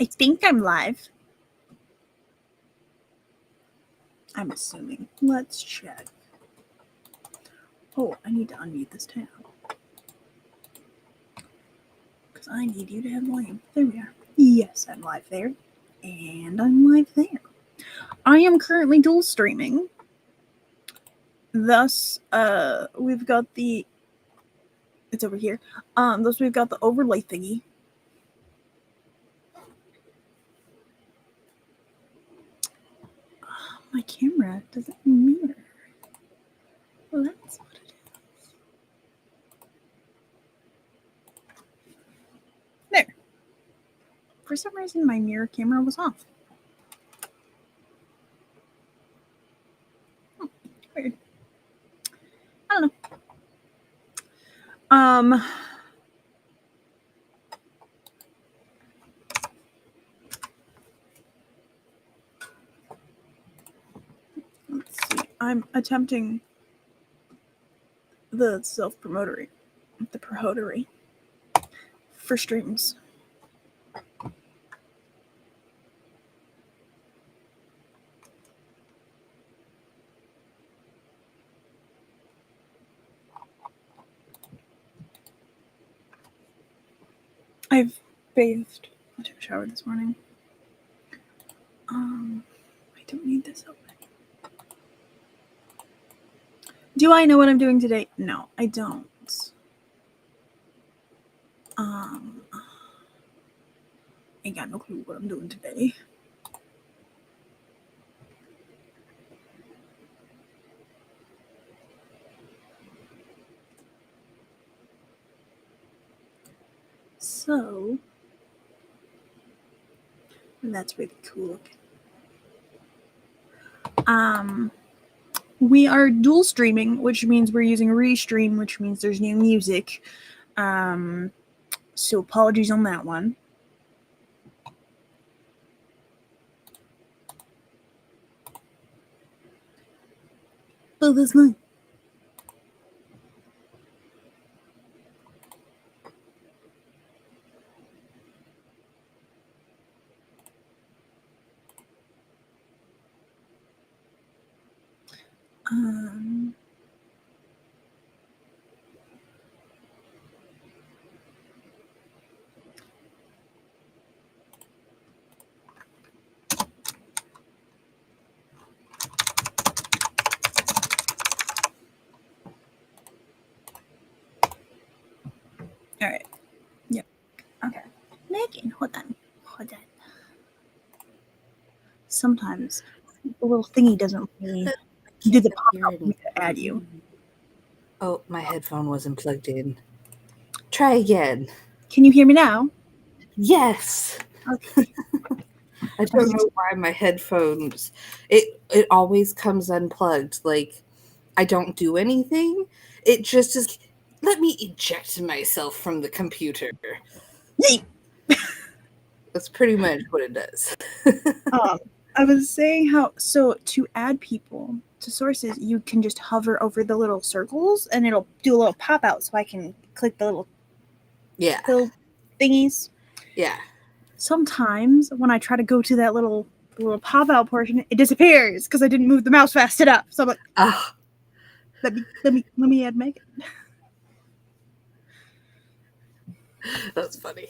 I think I'm live. I'm assuming. Let's check. Oh, I need to unmute this tab. Because I need you to have volume. There we are. Yes, I'm live there. And I'm live there. I am currently dual streaming. Thus, we've got the... It's over here. Thus, we've got the overlay thingy. My camera doesn't mirror. Well, that's what it is. There. For some reason, my mirror camera was off. Weird. I don't know. Let's see. I'm attempting the self-promotery. The promotery for streams. I've bathed. I took a shower this morning. I don't need this open. Do I know what I'm doing today? No, I don't. I got no clue what I'm doing today. So, that's really cool. We are dual streaming, which means we're using Restream, which means there's new music. So apologies on that one. But that's fine. All right. Yep. Okay. Megan, hold on. Sometimes the little thingy doesn't really do the pop-up to add you. Oh, my headphone wasn't plugged in. Try again. Can you hear me now? Yes. Okay. I don't know why my headphones, it always comes unplugged. Like, I don't do anything. It just is, let me eject myself from the computer. That's pretty much what it does. I was saying so to add people to sources, you can just hover over the little circles and it'll do a little pop out so I can click the little thingies. Yeah. Sometimes when I try to go to that little pop out portion, it disappears because I didn't move the mouse fast enough. So I'm like, let me add Megan. That's funny.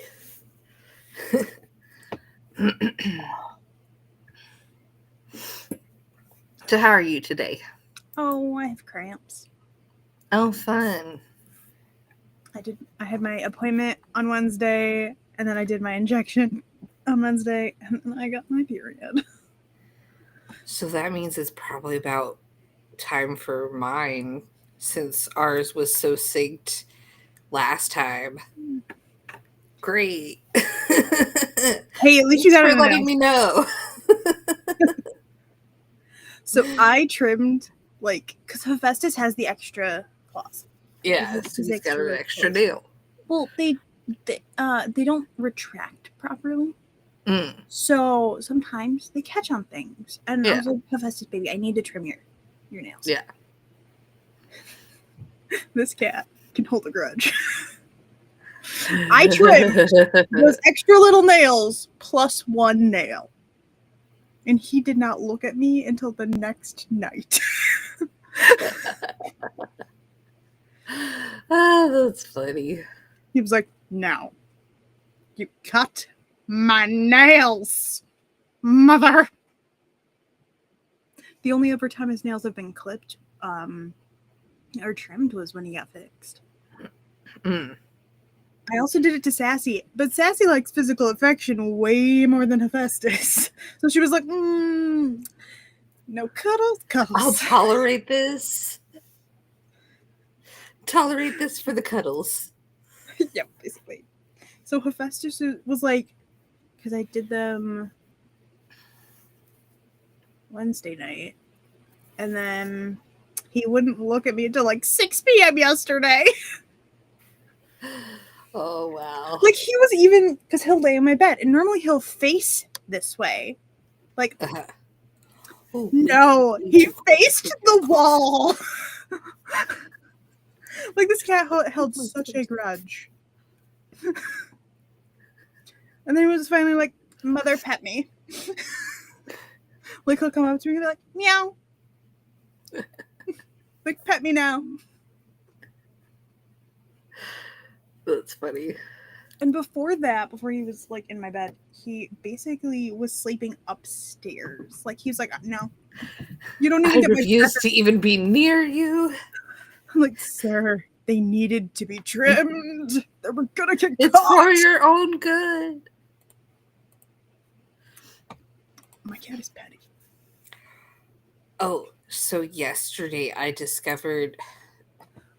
So how are you today? Oh, I have cramps. Oh, fun. I had my appointment on Wednesday, and then I did my injection on Wednesday, and then I got my period. So that means it's probably about time for mine, since ours was so synced last time. Great. Hey, at least you got letting me know. So I trimmed, because Hephaestus has the extra claws. Yeah, so he's got an extra nail. Well, they don't retract properly. So sometimes they catch on things. And I was like, Hephaestus, baby, I need to trim your nails. Yeah. This cat can hold a grudge. I trimmed those extra little nails plus one nail. And he did not look at me until the next night. Oh, that's funny. He was like, "No, you cut my nails, mother." The only other time his nails have been clipped or trimmed was when he got fixed. I also did it to Sassy, but Sassy likes physical affection way more than Hephaestus. So she was like, no cuddles. I'll tolerate this. Tolerate this for the cuddles. Yeah, basically. So Hephaestus was like, because I did them Wednesday night, and then he wouldn't look at me until like 6 p.m. yesterday. Oh, wow. Like, he was even, because he'll lay in my bed, and normally he'll face this way. Like, oh, no, he faced the wall. Like, this cat held such a grudge. And then he was finally like, "Mother, pet me." Like, he'll come up to me and be like, "Meow." Like, "Pet me now." That's funny. And before that, before he was like in my bed, he basically was sleeping upstairs. Like, he was like, "No, you don't even get my refuse to even be near you." I'm like, "Sir, they needed to be trimmed. They were gonna get It's caught. For your own good." My cat is petty. Oh, so yesterday I discovered,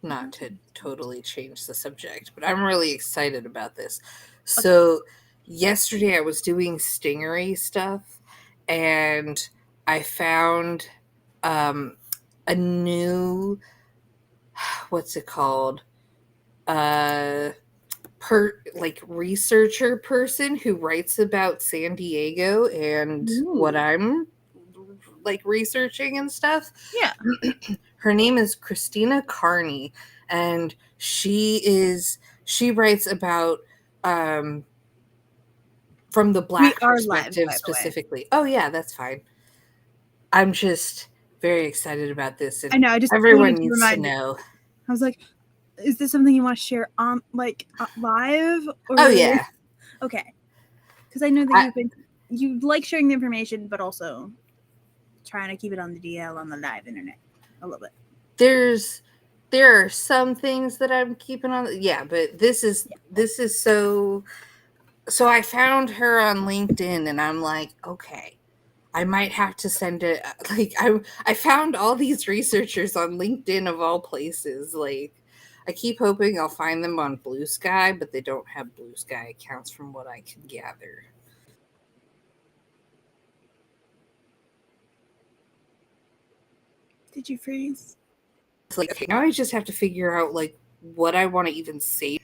not to totally change the subject, but I'm really excited about this. So yesterday I was doing stingery stuff, and I found a new, what's it called? Researcher person who writes about San Diego and what I'm like researching and stuff. Yeah. Her name is Christina Carney, and she writes about from the Black perspective specifically. Oh yeah, that's fine. I'm just very excited about this, and I know. everyone needs to know. I was like, "Is this something you want to share on live?" Or oh yeah. Okay. Because I know that you like sharing the information, but also trying to keep it on the DL on the live internet a little bit. There are some things that I'm keeping on. Yeah, but this is so I found her on LinkedIn, and I'm like, okay, I might have to send it. Like, I found all these researchers on LinkedIn of all places. Like, I keep hoping I'll find them on Blue Sky, but they don't have Blue Sky accounts from what I can gather. Did you freeze? It's like, okay, now I just have to figure out like what I want to even say.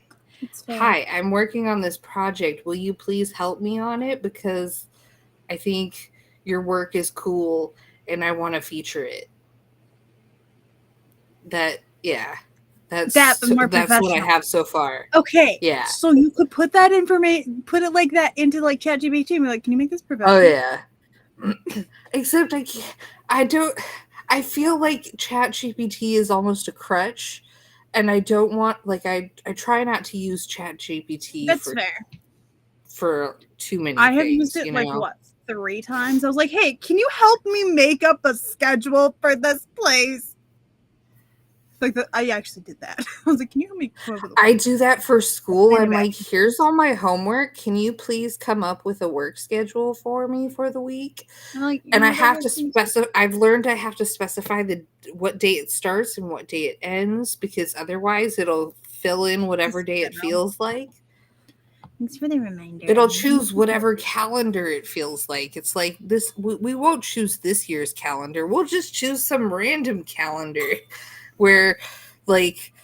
Hi, I'm working on this project. Will you please help me on it? Because I think your work is cool and I want to feature it. That's what I have so far. Okay. Yeah. So you could put that information, put it like that into like ChatGPT and be like, "Can you make this professional?" Oh yeah. Except I feel like ChatGPT is almost a crutch, and I don't want I try not to use ChatGPT. That's fair. For too many I have used it 3 times. I was like, "Hey, can you help me make up a schedule for this place?" I actually did that. I was like, "Can you help me come up with I do that for school. I'm like, here's all my homework. Can you please come up with a work schedule for me for the week?" And I have to specify. I've learned I have to specify what day it starts and what day it ends, because otherwise it'll fill in whatever day it feels like. Thanks for the reminder. It'll choose whatever calendar it feels like. It's like this. We won't choose this year's calendar. We'll just choose some random calendar where like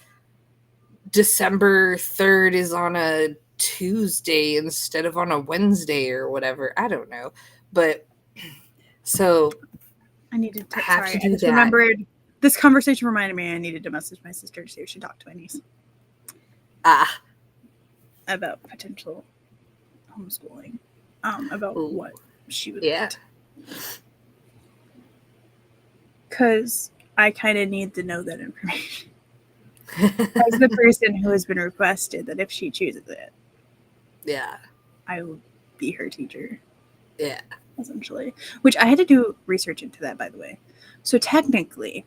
December 3rd is on a Tuesday instead of on a Wednesday or whatever. I don't know. But so I needed to I just remembered this conversation reminded me I needed to message my sister to see if she talked to my niece. about potential homeschooling, about Ooh. what she would Yeah. like. Because I kind of need to know that information. As the person who has been requested that if she chooses it, yeah, I will be her teacher. Yeah. Essentially. Which I had to do research into that, by the way. So technically,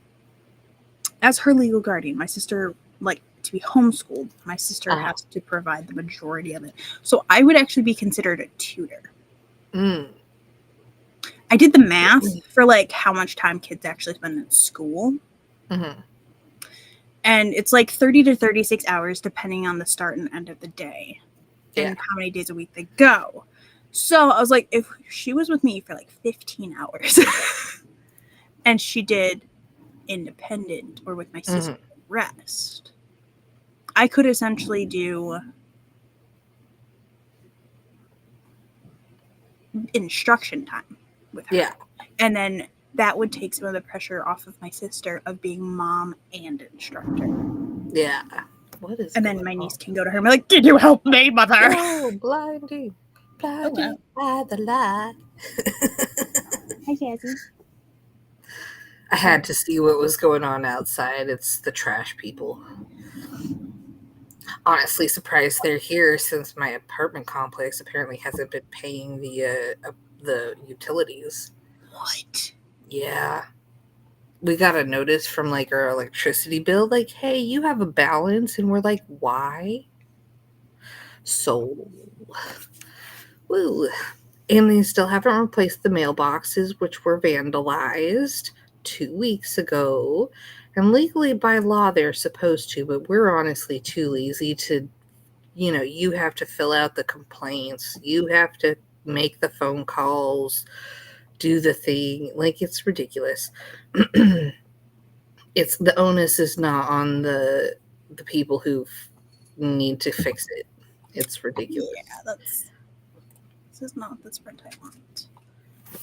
as her legal guardian, my sister, like, to be homeschooled, my sister has to provide the majority of it. So I would actually be considered a tutor. I did the math for, like, how much time kids actually spend in school. And it's like 30 to 36 hours, depending on the start and end of the day. And how many days a week they go. So I was like, if she was with me for like 15 hours and she did independent or with my sister rest, I could essentially do instruction time with her. Yeah. And then that would take some of the pressure off of my sister of being mom and instructor. Yeah. What is and then my niece can go to her and be like, "Did you help me, mother?" Oh, blinding by the light. Hi, Cassie. I had to see what was going on outside. It's the trash people. Honestly, surprised they're here since my apartment complex apparently hasn't been paying the utilities. What? Yeah. We got a notice from like our electricity bill, like, hey, you have a balance, and we're like, why? So, woo. And they still haven't replaced the mailboxes, which were vandalized 2 weeks ago. And legally by law, they're supposed to, but we're honestly too lazy to, you have to fill out the complaints. You have to make the phone calls, do the thing. Like, it's ridiculous. It's the onus is not on the people who need to fix it. It's ridiculous. Yeah, this is not the sprint I want.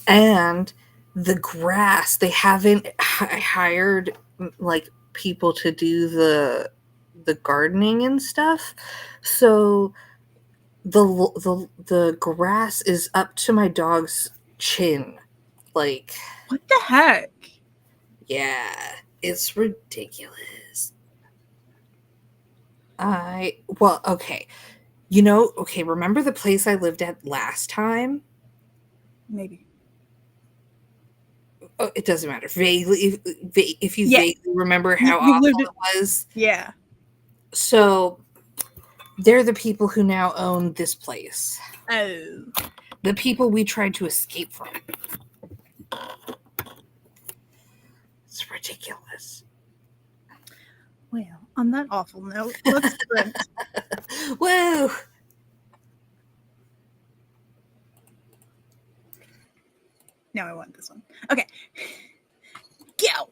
And the grass, they haven't hired like people to do the gardening and stuff. So the grass is up to my dog's chin. Like, what the heck? Yeah, it's ridiculous. Okay. Remember the place I lived at last time? Maybe. Oh, it doesn't matter. Vaguely, if you Yeah. vaguely remember how You awful lived it was. Yeah. So they're the people who now own this place. Oh. The people we tried to escape from. It's ridiculous. Well, on that awful note, let's sprint. Woo! Now I want this one. Okay. Go!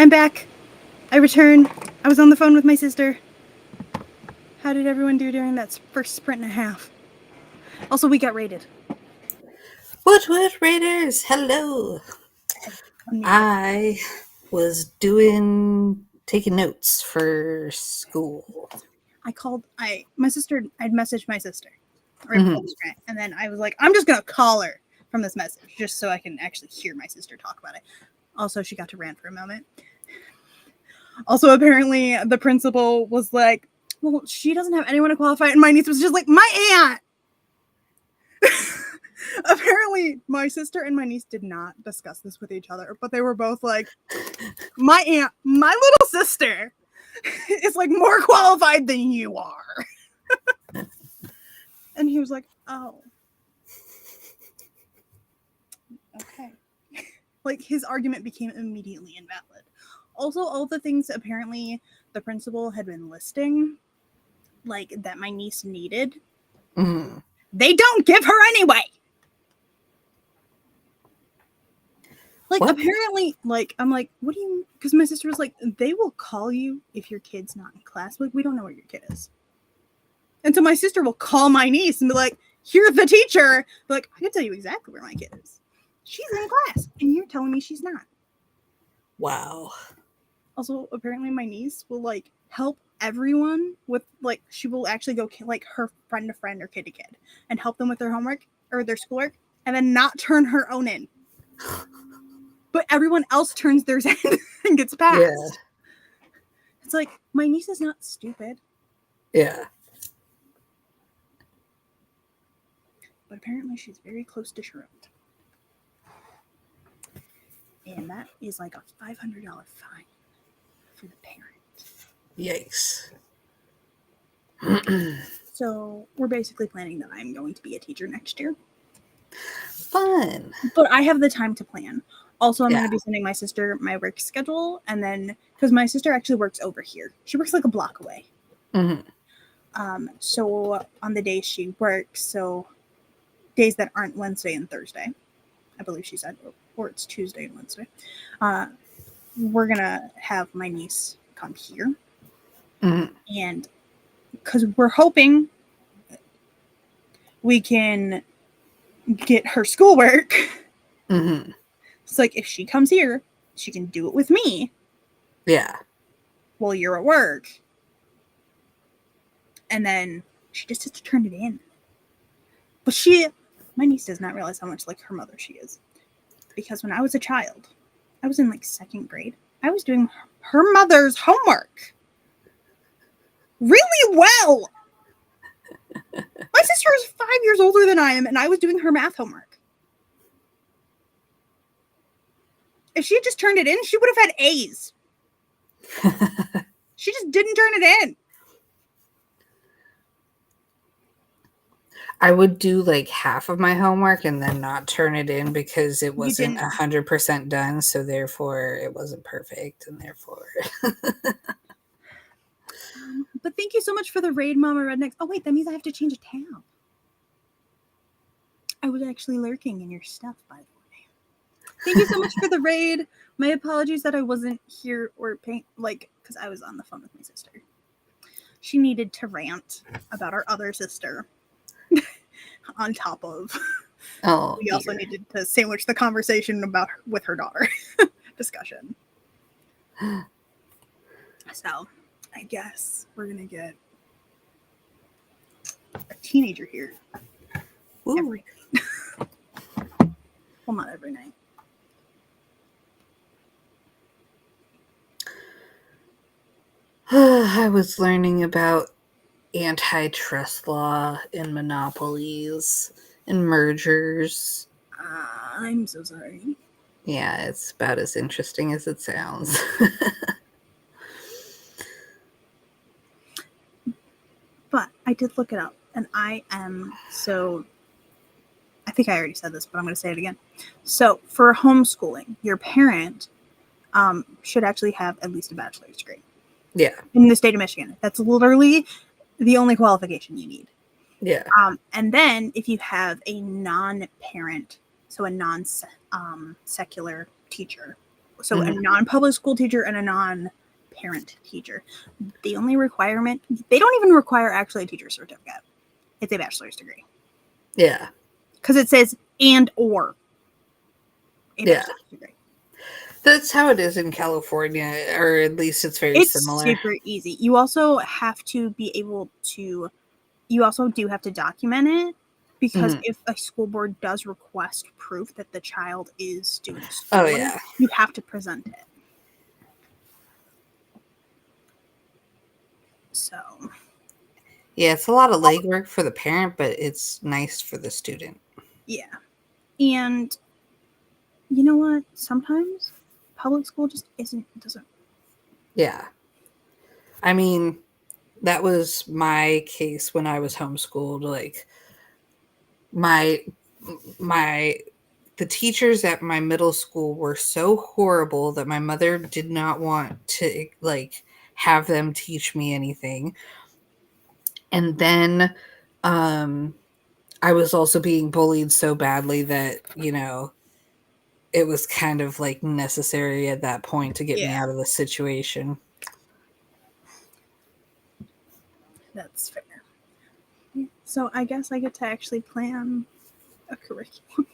I'm back. I returned. I was on the phone with my sister. How did everyone do during that first sprint and a half? Also, we got raided. What Raiders? Hello. I was taking notes for school. I'd messaged my sister right before the sprint, and then I was like, I'm just gonna call her from this message just so I can actually hear my sister talk about it. Also, she got to rant for a moment. Also, apparently, the principal was like, well, she doesn't have anyone to qualify, and my niece was just like, my aunt! Apparently, my sister and my niece did not discuss this with each other, but they were both like, my aunt, my little sister, is like more qualified than you are. And he was like, oh. Okay. Like, his argument became immediately invalid. Also, all the things apparently the principal had been listing, like, that my niece needed, they don't give her anyway. Like, what? Apparently, like, I'm like, what do you, because my sister was like, they will call you if your kid's not in class. Like, we don't know where your kid is. And so my sister will call my niece and be like, here's the teacher. Like, I can tell you exactly where my kid is. She's in class, and you're telling me she's not. Wow. Also, apparently my niece will, like, help everyone with, like, she will actually go, like, her friend to friend or kid to kid and help them with their homework or their schoolwork and then not turn her own in. But everyone else turns theirs in and gets passed. Yeah. It's like, my niece is not stupid. Yeah. But apparently she's very close to Shroomed. And that is like a $500 fine for the parent. Yikes. So we're basically planning that I'm going to be a teacher next year. Fun. But I have the time to plan. Also, I'm going to be sending my sister my work schedule. And then, because my sister actually works over here. She works like a block away. So on the days she works, so days that aren't Wednesday and Thursday, I believe she said, or it's Tuesday and Wednesday, we're going to have my niece come here. And because we're hoping we can get her schoolwork. It's like, if she comes here, she can do it with me. Yeah. While you're at work. And then she just has to turn it in. But my niece does not realize how much like her mother she is. Because when I was a child, I was in like 2nd grade. I was doing her mother's homework. Really well. My sister is 5 years older than I am, and I was doing her math homework. If she had just turned it in, she would have had A's. She just didn't turn it in. I would do like half of my homework and then not turn it in because it wasn't 100% done. So therefore it wasn't perfect. And therefore. But thank you so much for the raid, Mama Rednecks. Oh, wait, that means I have to change a tab. I was actually lurking in your stuff, by the way. Thank you so much for the raid. My apologies that I wasn't here or because I was on the phone with my sister. She needed to rant about our other sister on top of. We also needed to sandwich the conversation with her daughter discussion. So I guess we're going to get a teenager here every night. Well, not every night. I was learning about antitrust law and monopolies and mergers. I'm so sorry. Yeah, it's about as interesting as it sounds. But I did look it up, and I think I already said this, but I'm going to say it again. So for homeschooling, your parent should actually have at least a bachelor's degree. Yeah. In the state of Michigan. That's literally the only qualification you need. Yeah. And then if you have a non-parent, so a non-secular teacher So a non-public school teacher and a non-parent teacher. The only requirement, they don't even require actually a teacher's certificate. It's a bachelor's degree. Yeah. Because it says and or a bachelor's degree. That's how it is in California, or at least it's very similar. It's super easy. You also have to be able to, you also do have to document it, because if a school board does request proof that the child is doing schooling, you have to present it. So. Yeah, it's a lot of legwork for the parent, but it's nice for the student. Yeah. And you know what? Sometimes public school just doesn't. Yeah. I mean, that was my case when I was homeschooled. Like, the teachers at my middle school were so horrible that my mother did not want to, like, have them teach me anything. And then I was also being bullied so badly that, it was kind of like necessary at that point to get me out of the situation. That's fair. So I guess I get to actually plan a curriculum.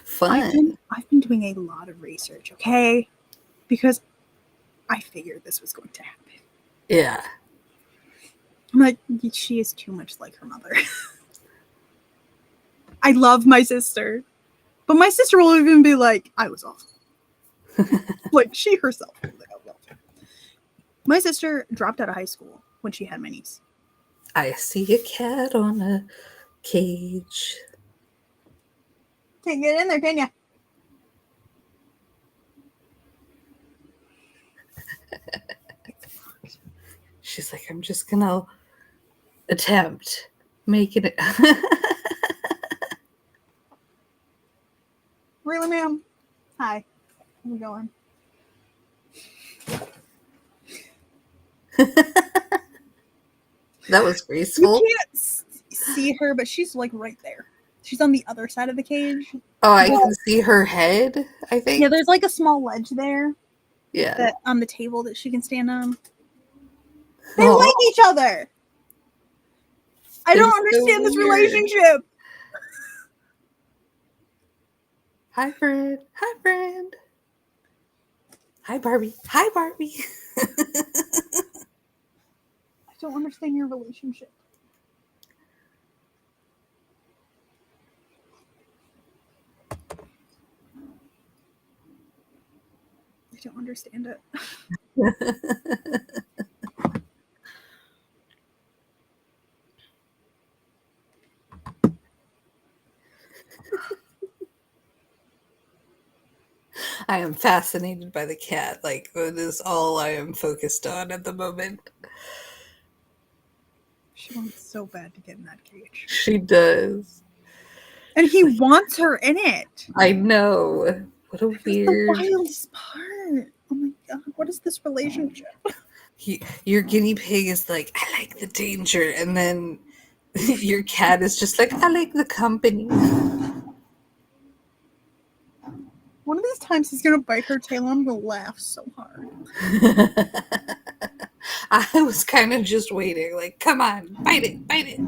Fun. I've been doing a lot of research, okay? Because I figured this was going to happen. Yeah. I'm like, she is too much like her mother. I love my sister. But my sister will even be like, I was awful. Like, she herself will be like, I was awful. My sister dropped out of high school when she had my niece. I see a cat on a cage. Can't get in there, can ya? She's like, I'm just gonna attempt making it. Really, ma'am? Hi. How's it going? That was graceful. You can't see her, but she's like right there. She's on the other side of the cage. Oh, I can see her head, I think. Yeah, there's like a small ledge there. Yeah. That on the table that she can stand on. They like each other. I don't understand this relationship. Hi, friend. Hi, friend. Hi, Barbie. Hi, Barbie. I don't understand your relationship. I don't understand it. I am fascinated by the cat. Like, it is all I am focused on at the moment. She wants so bad to get in that cage. She does. And he wants her in it. I know. What a weird. That's the wildest part. Oh my god, what is this relationship? Your guinea pig is like, I like the danger. And then your cat is just like, I like the company. One of these times he's gonna bite her tail and I'm gonna laugh so hard. I was kind of just waiting, like, come on, bite it, bite it.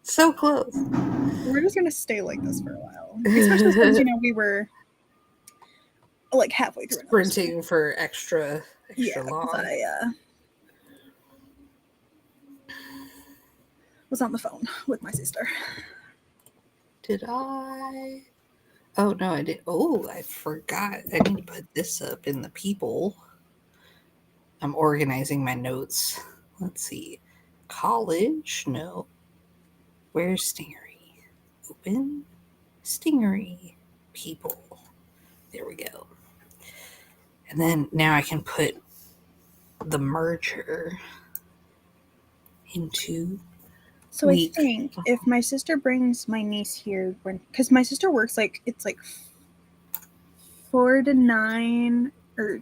So close. We're just gonna stay like this for a while. Especially since, we were like halfway through sprinting for extra long. I was on the phone with my sister. Did I? Oh, no, I did. Oh, I forgot. I need to put this up in the people. I'm organizing my notes. Let's see. College? No. Where's Stingery? Open. Stingery. People. There we go. And then now I can put the merger into. So I think if my sister brings my niece here, because my sister works it's 4 to 9 or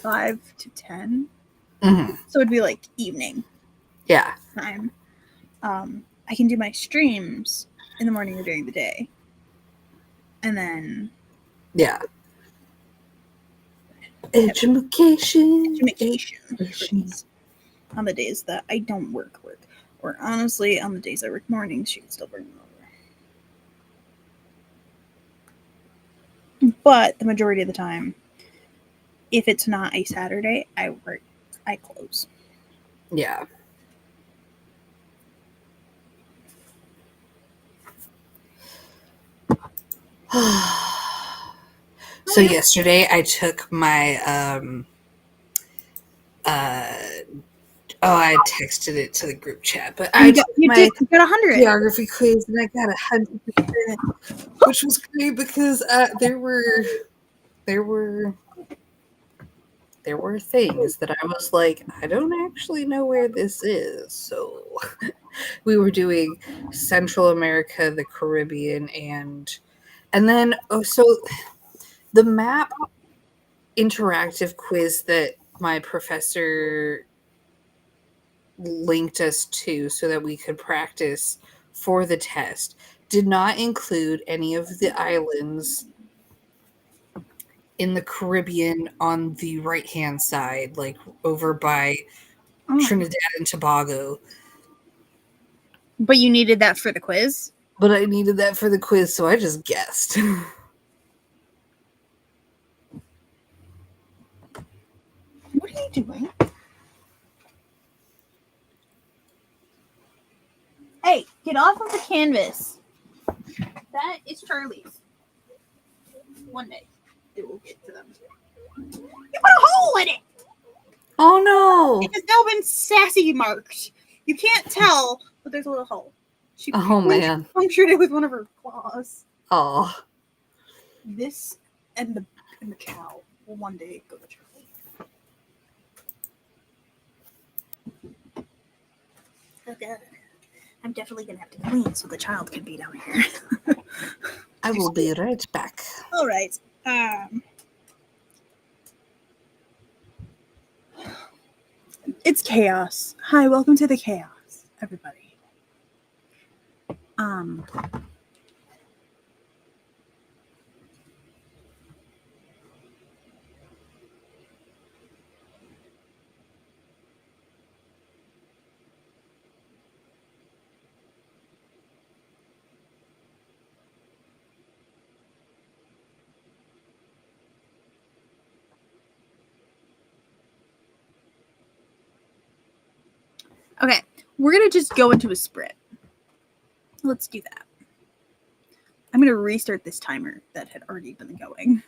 5 to 10. Mm-hmm. So it'd be like evening. Yeah. Time. I can do my streams in the morning or during the day. And then Yeah. Education. On the days that I don't work. Or honestly, on the days I work mornings, she can still bring them over. But the majority of the time, if it's not a Saturday, I close. Yeah. So yesterday I took my I texted it to the group chat, but I took my got 100 geography quiz and I got 100%, which was great because there were things that I was like, I don't actually know where this is. So we were doing Central America, the Caribbean, and then so the map interactive quiz that my professor linked us to so that we could practice for the test did not include any of the islands in the Caribbean on the right hand side, like over by Trinidad and Tobago. But you needed that for the quiz? But I needed that for the quiz, so I just guessed. What are you doing? Hey, get off of the canvas. That is Charlie's. One day, it will get to them. You put a hole in it! Oh no! It has now been sassy marked. You can't tell, but there's a little hole. She man, punctured it with one of her claws. Oh. This and the cow will one day go to Charlie. Okay. I'm definitely gonna have to clean so the child can be down here. I will be right back. All right. It's chaos. Hi, welcome to the chaos, everybody. Okay, we're gonna just go into a sprint. Let's do that. I'm gonna restart this timer that had already been going.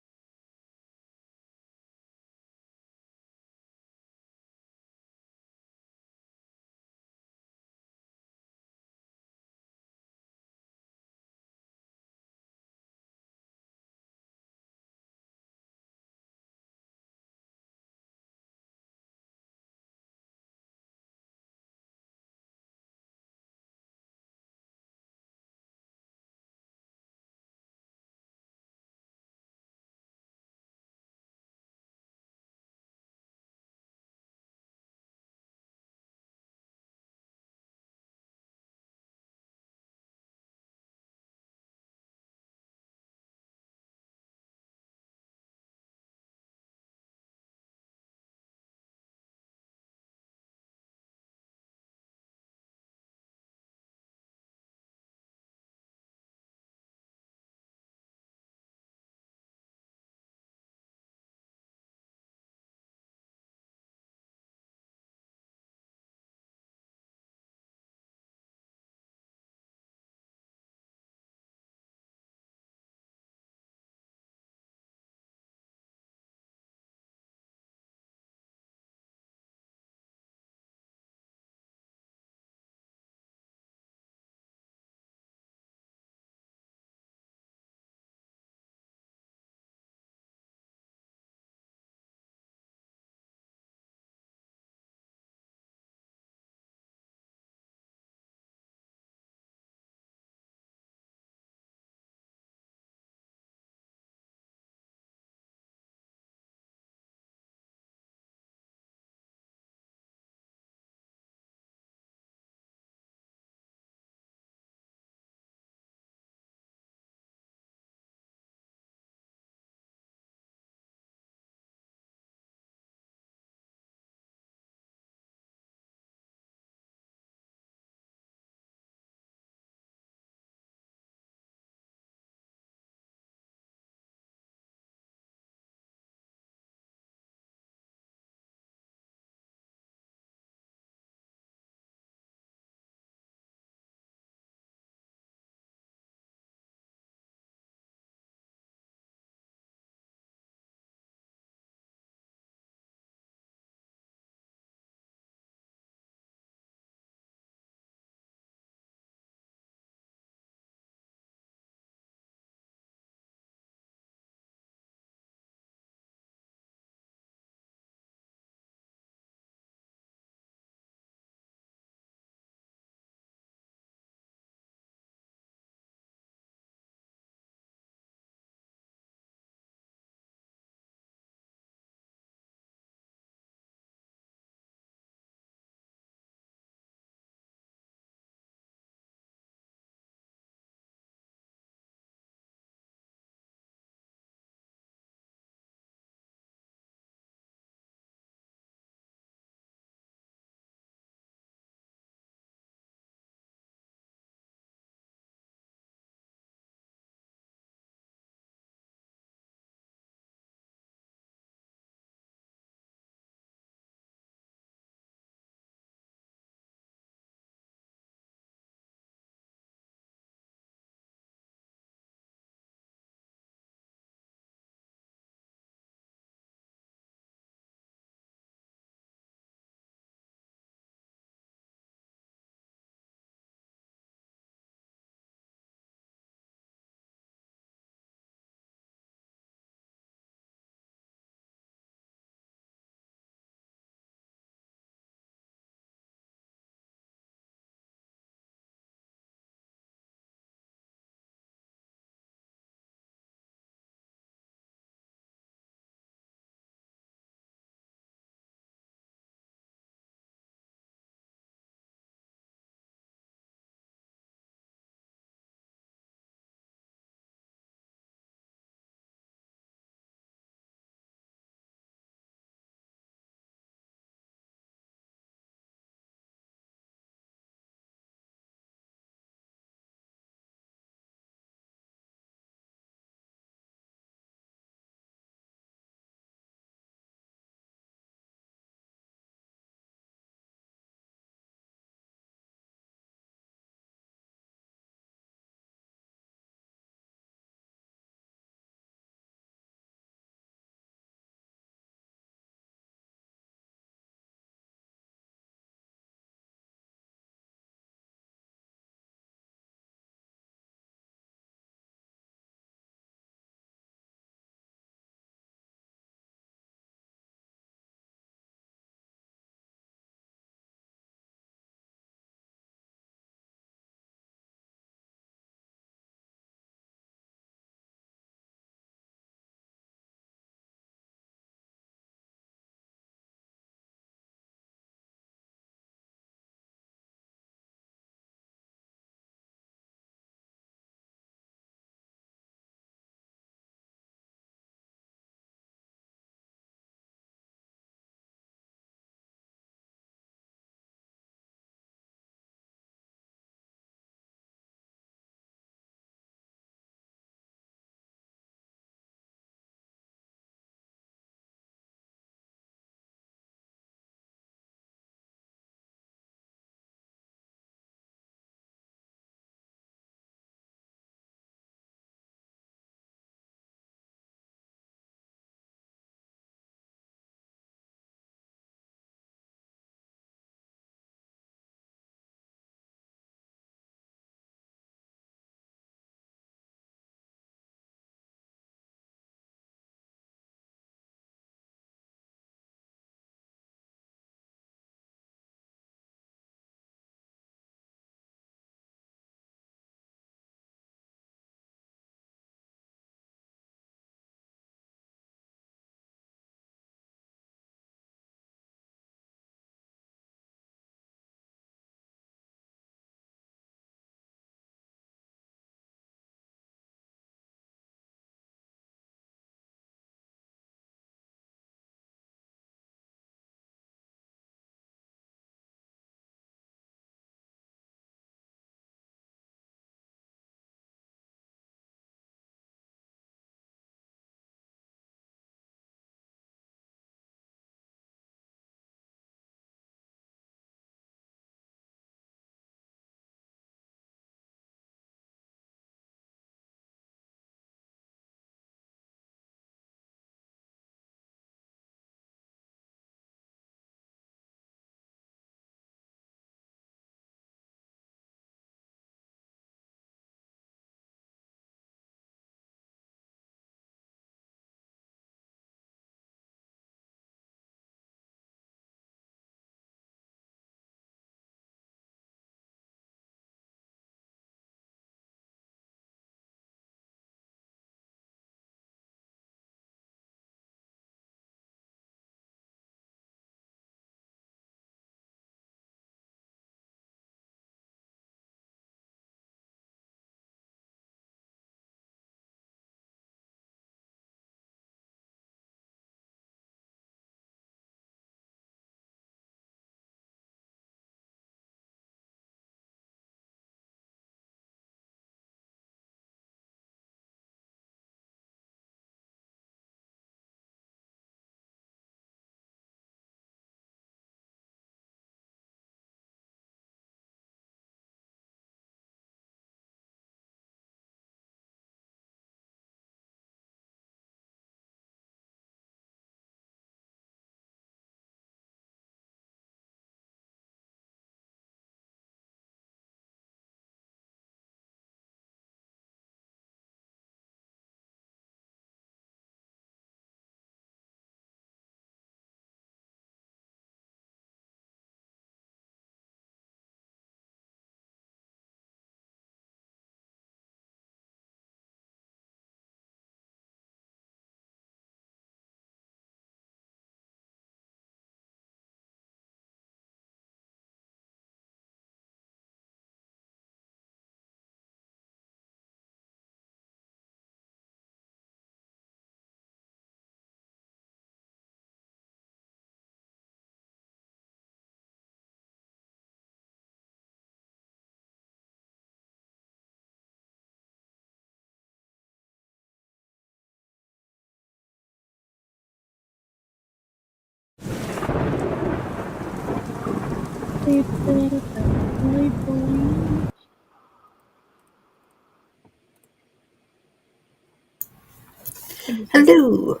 Hello.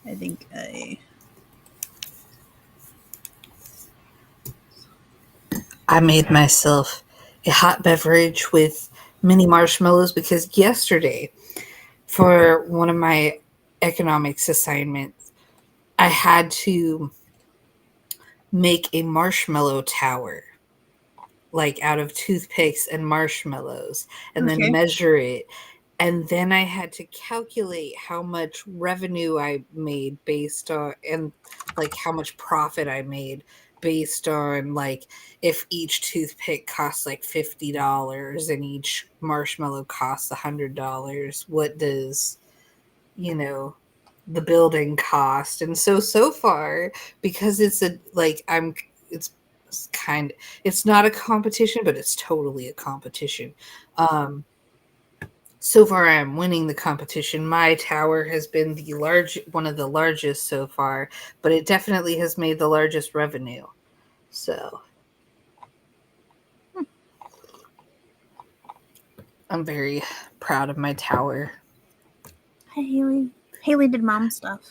I think I made myself a hot beverage with mini marshmallows because yesterday, for one of my economics assignments, I had to make a marshmallow tower, like out of toothpicks and marshmallows, and then okay. measure it. And then I had to calculate how much revenue I made based on, and like how much profit I made based on, like, if each toothpick costs like $50 and each marshmallow costs $100, what does, you know, the building cost? And so far, because it's a, like, it's kind, it's not a competition, but it's totally a competition. So far I'm winning the competition. My tower has been one of the largest so far, but it definitely has made the largest revenue. So I'm very proud of my tower. Hi, Haley. Haley did mom stuff.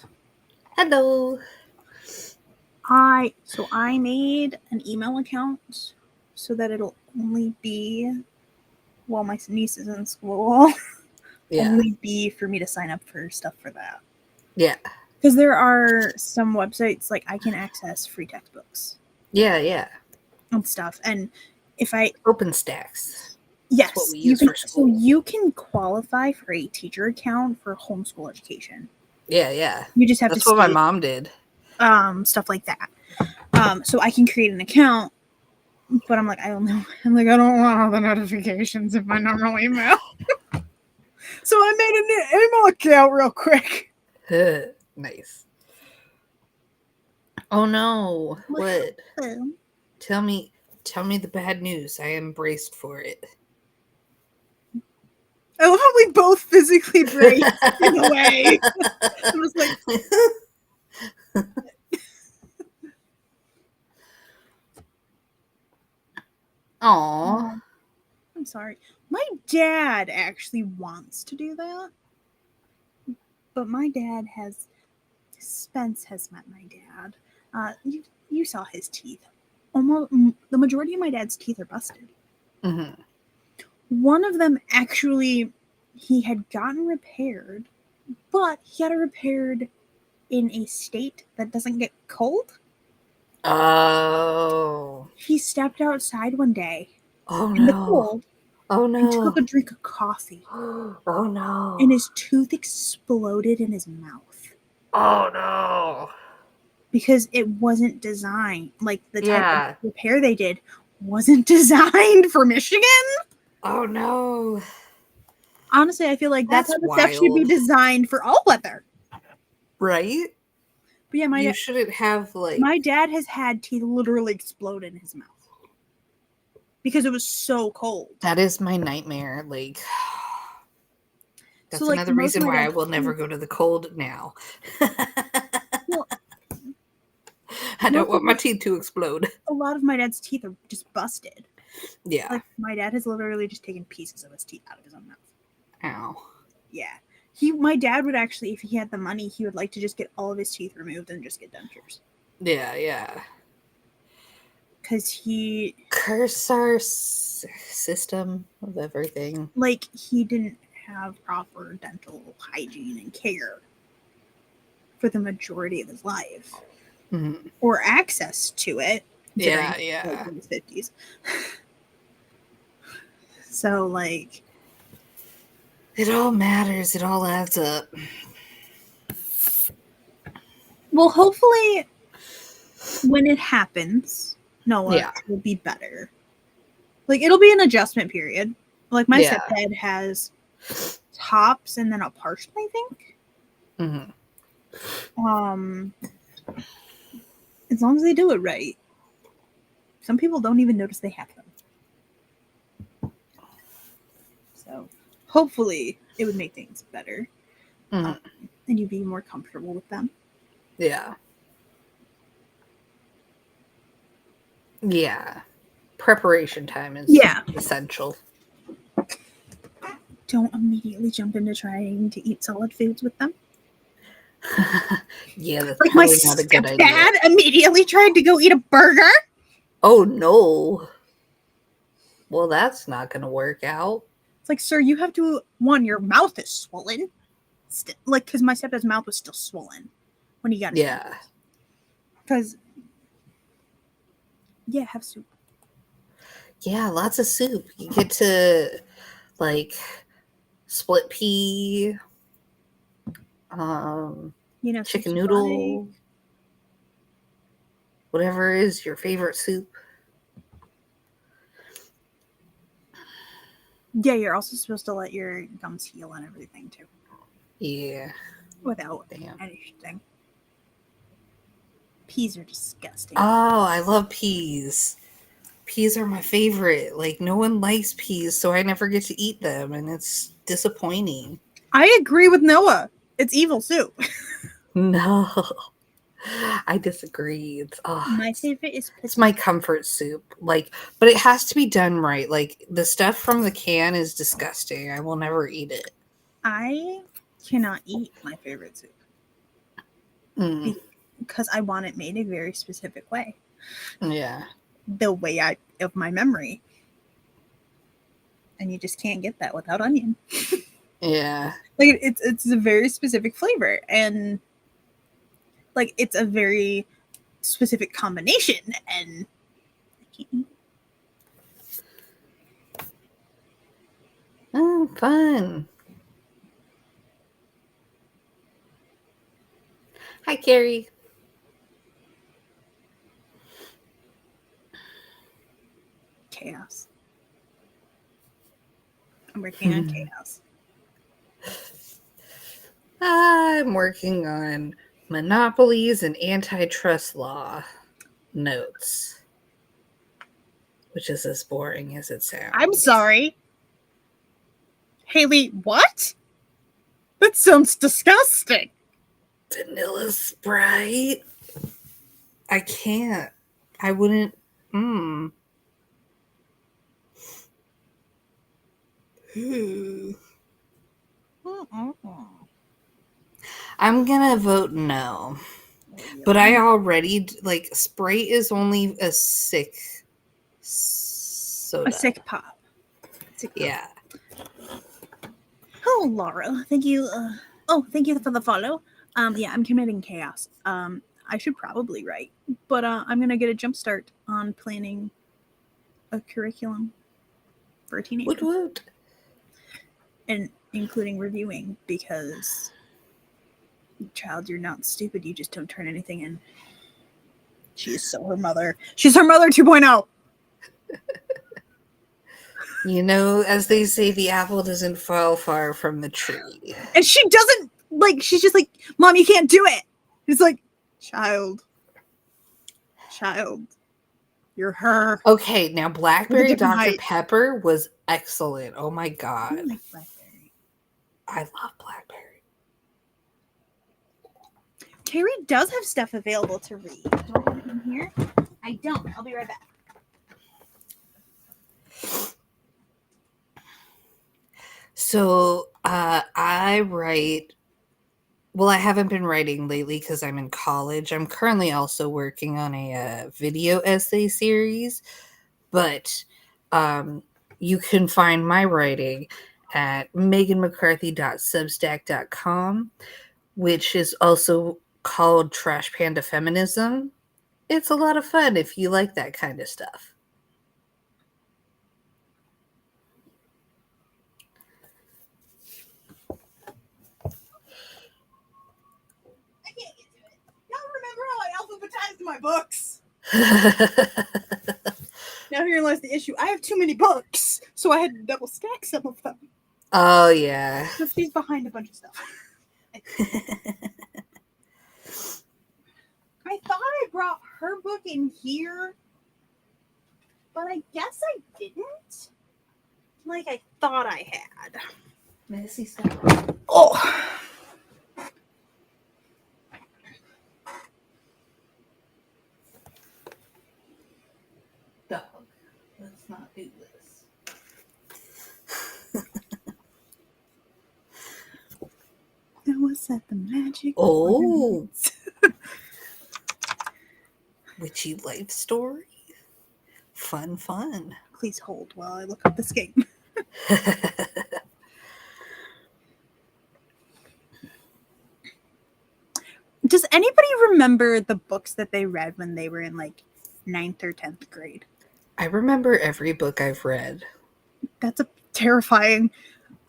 Hello. I made an email account so that it'll only be while my niece is in school. Yeah. Only be for me to sign up for stuff for that. Yeah. Because there are some websites like I can access free textbooks Yeah. and stuff. And if I OpenStax. yes, That's what we you use can for school. so you can qualify for a teacher account for homeschool education. Yeah. You just have That's to what my state mom did. stuff like that. So I can create an account, but I'm like, I don't want all the notifications in my normal email. So I made an email account real quick. Nice. Oh no. What? Tell me the bad news. I am braced for it. I love how we both physically braced in a way. I'm just like, Aw. I'm sorry. My dad actually wants to do that, but my dad has. Spence has met my dad. You saw his teeth. Almost the majority of my dad's teeth are busted. Mm-hmm. One of them actually, he had gotten repaired, but he had it repaired in a state that doesn't get cold. Oh. He stepped outside one day Oh in the no. cold Oh and took no. a drink of coffee, Oh no. and his tooth exploded in his mouth Oh no. because it wasn't designed, like the type of Yeah. repair they did wasn't designed for Michigan. Oh no. Honestly, I feel like that's That's how the stuff should be wild. designed for all weather. Right? But yeah, You shouldn't have, like, my dad has had teeth literally explode in his mouth because it was so cold. that is my nightmare. Like, that's So, like, another most of reason my why I dad's will never teeth, go to the cold now. well, I don't most of want my teeth to explode. a lot of my dad's teeth are just busted. Yeah. Like, my dad has literally just taken pieces of his teeth out of his own mouth. Ow. Yeah. My dad would actually, if he had the money, he would like to just get all of his teeth removed and just get dentures. Yeah. Because he, Curse our system of everything. like, he didn't have proper dental hygiene and care for the majority of his life. Mm-hmm. Or access to it. Yeah. Like, in his 50s. So, like, It all matters. It all adds up. well, hopefully, when it happens, Noah Yeah. will be better. Like, it'll be an adjustment period. Like, my Yeah. stepdad has tops and then a partial, I think. Mm-hmm. As long as they do it right. Some people don't even notice they have them. So, hopefully, it would make things better. Mm-hmm. And you'd be more comfortable with them. Yeah. Yeah. Preparation time is Yeah. essential. Don't immediately jump into trying to eat solid foods with them. Yeah, that's Like my probably not a good idea. stepdad immediately tried to go eat a burger. Oh no. Well, that's not going to work out. It's like, sir, you have to, one, your mouth is swollen. Like, because my stepdad's mouth was still swollen when he got his Yeah. Because, yeah, have soup. Yeah, lots of soup. You get to, like, split pea, chicken noodle, whatever is your favorite soup. Yeah, you're also supposed to let your gums heal and everything, too. Yeah. Without anything. Peas are disgusting. Oh, I love peas. Peas are my favorite. Like, no one likes peas, so I never get to eat them, and it's disappointing. I agree with Noah. It's evil soup. No. I disagree. My favorite is it's my comfort soup. Like, but it has to be done right. Like, the stuff from the can is disgusting. I will never eat it. I cannot eat my favorite soup. Because I want it made a very specific way. Yeah. The way of my memory. And you just can't get that without onion. Yeah. Like, it's a very specific flavor. And, like, it's a very specific combination. And I can't eat it. Oh, fun. Hi, Carrie. Chaos. I'm working on chaos. I'm working on monopolies and antitrust law notes, which is as boring as it sounds. I'm sorry. Haley, what? That sounds disgusting. Vanilla Sprite? I can't. I wouldn't. I'm gonna vote no. But I already, like, Sprite is only a sick soda. A sick pop. Yeah. Oh, Laura, thank you. Thank you for the follow. Yeah, I'm committing chaos. I should probably write, but I'm gonna get a jump start on planning a curriculum for a teenager. Woot. And including reviewing, because child, you're not stupid, you just don't turn anything in. She is so her mother. She's her mother 2.0. You know, as they say, the apple doesn't fall far from the tree. And she doesn't, like, she's just like, Mom, you can't do it. It's like, child, you're her. Okay, now Blackberry Dr. Pepper was excellent. Oh my God. I like Blackberry. I love Blackberry. Carrie does have stuff available to read. Do I have it in here? I don't. I'll be right back. So I write. Well, I haven't been writing lately because I'm in college. I'm currently also working on a video essay series, but you can find my writing at meganmccarthy.substack.com, which is also called Trash Panda Feminism. It's a lot of fun if you like that kind of stuff. I can't get to it. Y'all remember how I alphabetized my books? Now here lies the issue. I have too many books, so I had to double stack some of them. Oh, yeah. So she's behind a bunch of stuff. I thought I brought her book in here, but I guess I didn't. Like I thought I had. May I see stuff? Oh. at the magic. Oh. Witchy life story. Fun. Please hold while I look up this game. Does anybody remember the books that they read when they were in like 9th or 10th grade? I remember every book I've read. That's a terrifying.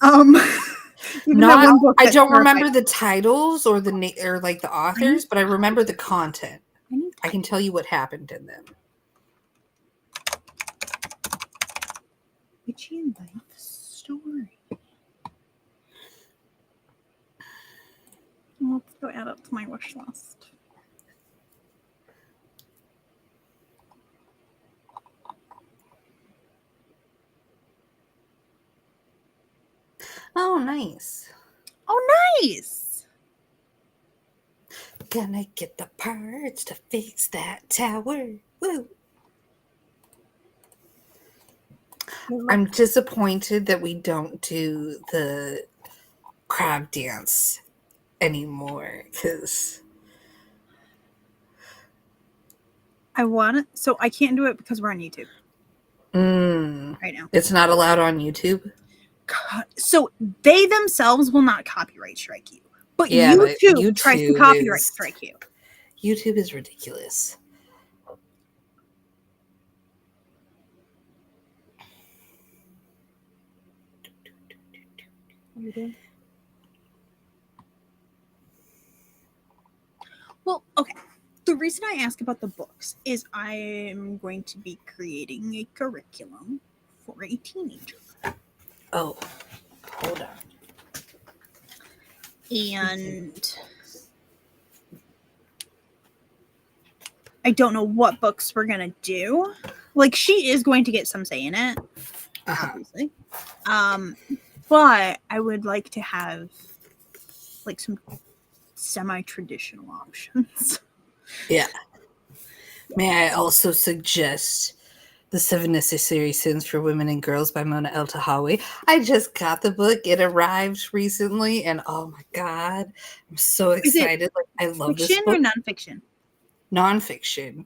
Not, I don't remember the titles or or like the authors, but I remember the content. I can tell you what happened in them. Witchy life story. Let's go add it to my wish list. Oh, nice. Oh, nice. Gonna get the parts to fix that tower. Woo. I'm disappointed that we don't do the crab dance anymore because I want it, so I can't do it because we're on YouTube right now. It's not allowed on YouTube. So they themselves will not copyright strike you, but YouTube tries to copyright strike you. YouTube is ridiculous. Well, okay. The reason I ask about the books is I'm going to be creating a curriculum for a teenager. Oh, hold on. And I don't know what books we're going to do. Like, she is going to get some say in it, obviously. But I would like to have, like, some semi-traditional options. Yeah. May I also suggest The 7 Necessary Sins for Women and Girls by Mona Eltahawy? I just got the book. It arrived recently, and oh my God, I'm so excited. Like, I love this book. Fiction or nonfiction? Nonfiction.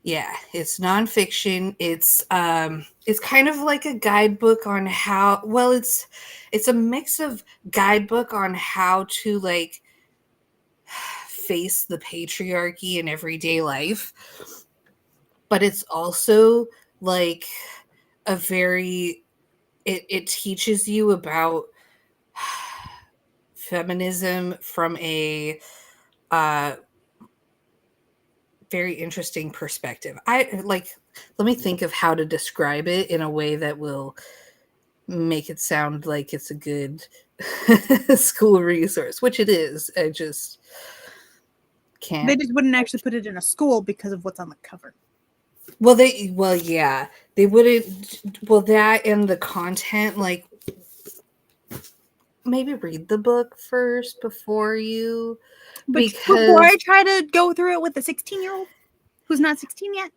Yeah, it's nonfiction. It's kind of like a guidebook on how, well, it's a mix of guidebook on how to like face the patriarchy in everyday life, but it's also like a very it teaches you about feminism from a very interesting perspective. Let me think of how to describe it in a way that will make it sound like it's a good school resource, which it is. I just can't. They just wouldn't actually put it in a school because of what's on the cover. Yeah, they wouldn't. Well, that and the content, like, maybe read the book first before you. Before I try to go through it with a 16-year-old who's not 16 yet.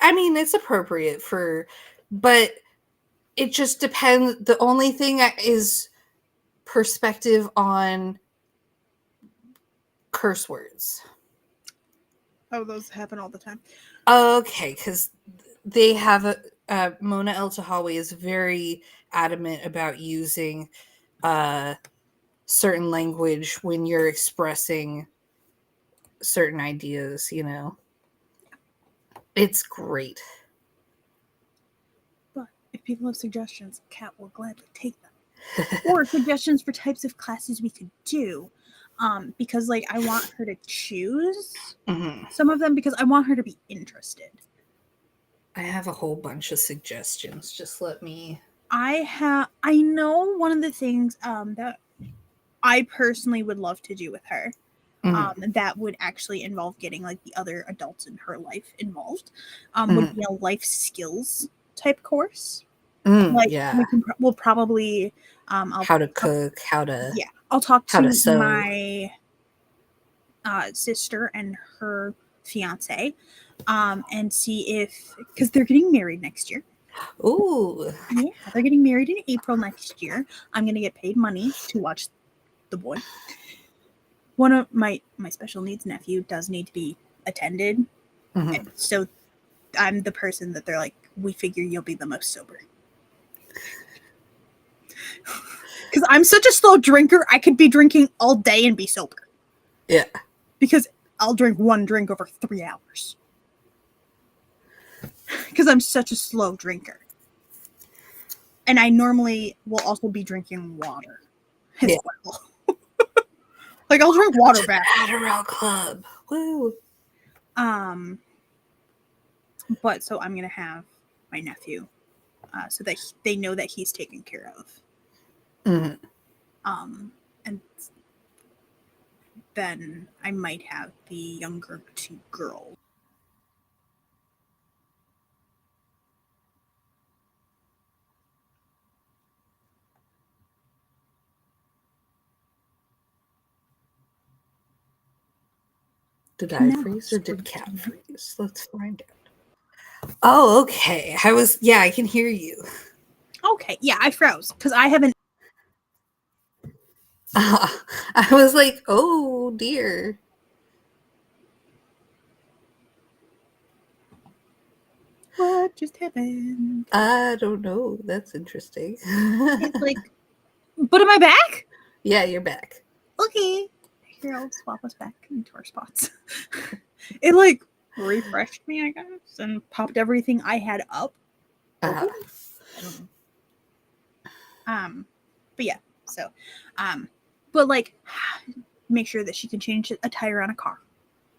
I mean, it's appropriate but it just depends. The only thing is perspective on curse words. Oh, those happen all the time. Okay, because they have Mona Eltahawy is very adamant about using certain language when you're expressing certain ideas, you know. It's great. But if people have suggestions, Kat will gladly take them. Or suggestions for types of classes we could do. Because like I want her to choose some of them because I want her to be interested. I have a whole bunch of suggestions. Just let me. I know one of the things that I personally would love to do with her. That would actually involve getting like the other adults in her life involved. Would be a life skills type course. Yeah, we'll probably how to cook, how to I'll talk to sew. my sister and her fiance and see if, because they're getting married next year. Ooh, yeah, they're getting married in April next year. I'm gonna get paid money to watch the boy. One of my special needs nephew does need to be attended. Mm-hmm. And so I'm the person that they're like, we figure you'll be the most sober. Because I'm such a slow drinker, I could be drinking all day and be sober. Yeah. Because I'll drink one drink over 3 hours. Because I'm such a slow drinker. And I normally will also be drinking water as well. Like, I'll drink water back. Adderall Club. Woo. But so I'm going to have my nephew so that they know that he's taken care of. Mm-hmm. And then I might have the younger 2 girls. Did I freeze or did Cat freeze? Let's find out. Oh, okay. I can hear you. Okay, yeah, I froze because I haven't. I was like, oh dear. What just happened? I don't know. That's interesting. It's like, but am I back? Yeah, you're back. Okay. Here, I'll swap us back into our spots. It like refreshed me, I guess, and popped everything I had up. Uh-huh. I don't know. But yeah, so, but like, make sure that she can change a tire on a car.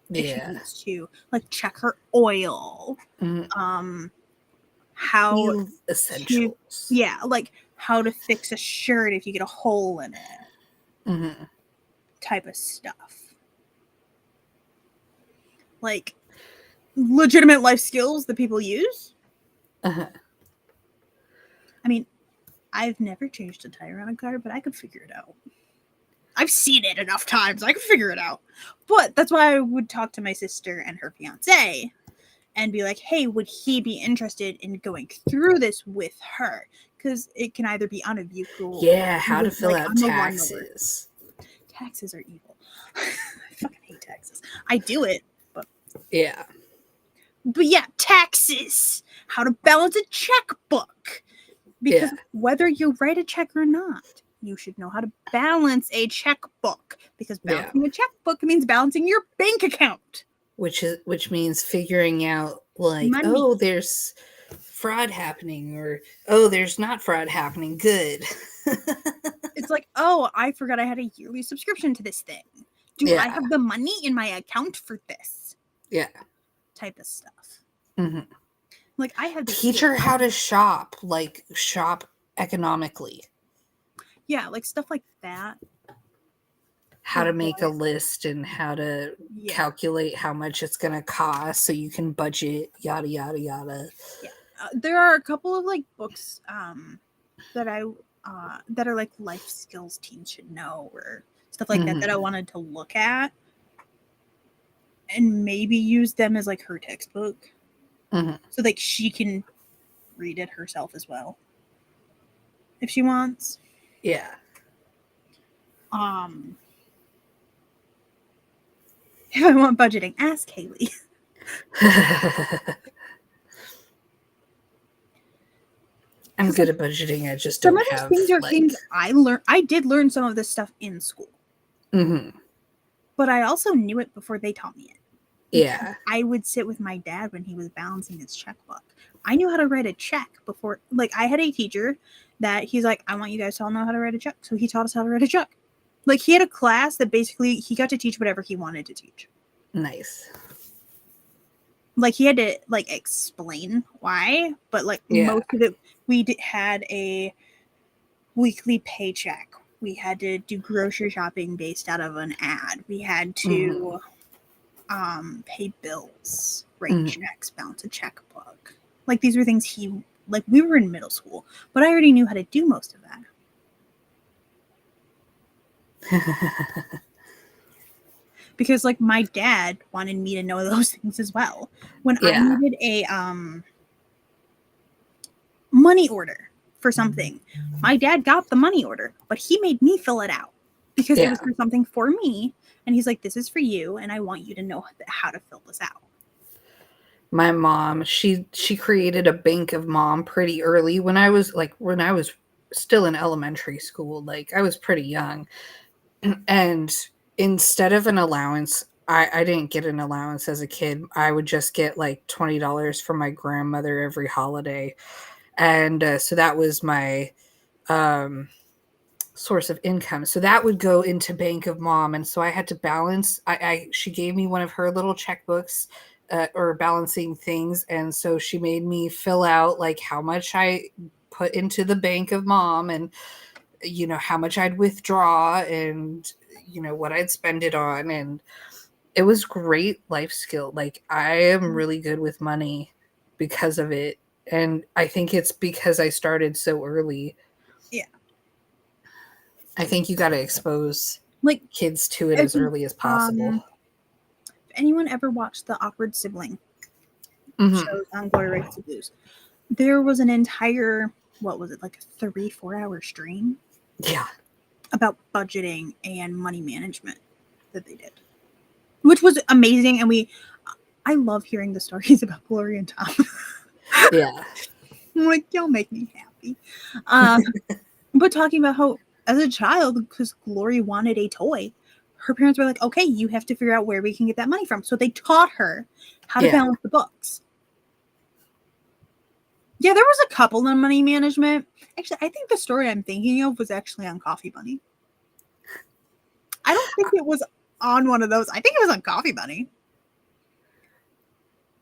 If she needs to, like, check her oil. Mm-hmm. How essentials. like how to fix a shirt if you get a hole in it. Mm-hmm. Type of stuff. Like legitimate life skills that people use. Uh-huh. I mean, I've never changed a tire on a car, but I could figure it out. I've seen it enough times. I could figure it out. But that's why I would talk to my sister and her fiance and be like, hey, would he be interested in going through this with her? Because it can either be on a vehicle. Yeah, how to fill out taxes. Taxes are evil. I fucking hate taxes. I do it, but. Yeah. But yeah, taxes. How to balance a checkbook. Because whether you write a check or not, you should know how to balance a checkbook. Because balancing a checkbook means balancing your bank account. Which means figuring out, like, money. Oh, there's fraud happening, or oh, there's not fraud happening. Good. It's like, oh, I forgot I had a yearly subscription to this thing. Do I have the money in my account for this? Yeah. Type of stuff. Mm-hmm. Like, I had teach her how to shop economically. Yeah, like stuff like that. How to make a list and how to calculate how much it's going to cost so you can budget, yada, yada, yada. Yeah. There are a couple of like books that are like life skills teens should know or stuff like that I wanted to look at and maybe use them as like her textbook. So like she can read it herself as well if she wants. Yeah. If I want budgeting, ask Haley. I'm good at budgeting. I just don't have. Some of these things are things I learned. I did learn some of this stuff in school. But I also knew it before they taught me it. Yeah. I would sit with my dad when he was balancing his checkbook. I knew how to write a check before. Like, I had a teacher that he's like, I want you guys to all know how to write a check. So he taught us how to write a check. Like, he had a class that basically he got to teach whatever he wanted to teach. Nice. Like, he had to, like, explain why. But, like, most of it, we had a weekly paycheck. We had to do grocery shopping based out of an ad. We had to pay bills, write checks, balance a checkbook. Like, these were things we were in middle school, but I already knew how to do most of that. Because, like, my dad wanted me to know those things as well. When I needed a money order for something, my dad got the money order, but he made me fill it out. because it was for something for me. And he's like, this is for you, and I want you to know how to fill this out. My mom, she created a bank of mom pretty early when I was still in elementary school. Like, I was pretty young. And instead of an allowance, I didn't get an allowance as a kid. I would just get like $20 from my grandmother every holiday. And so that was my source of income. So that would go into Bank of Mom. And so I had to balance. She gave me one of her little checkbooks or balancing things. And so she made me fill out like how much I put into the Bank of Mom and, you know, how much I'd withdraw and, you know, what I'd spend it on. And it was great life skill. Like, I am really good with money because of it. And I think it's because I started so early. Yeah. I think you got to expose like kids to it as early as possible. If anyone ever watched the Awkward Sibling shows on Glory Race to Blues, there was an entire, what was it, like a 3-4 hour stream? Yeah. About budgeting and money management that they did, which was amazing. And I love hearing the stories about Glory and Tom. Yeah. I'm like, y'all make me happy. But talking about how, as a child, because Glory wanted a toy, her parents were like, okay, you have to figure out where we can get that money from. So they taught her how to balance the books. Yeah, there was a couple on money management. Actually, I think the story I'm thinking of was actually on Coffee Bunny. I don't think it was on one of those. I think it was on Coffee Bunny.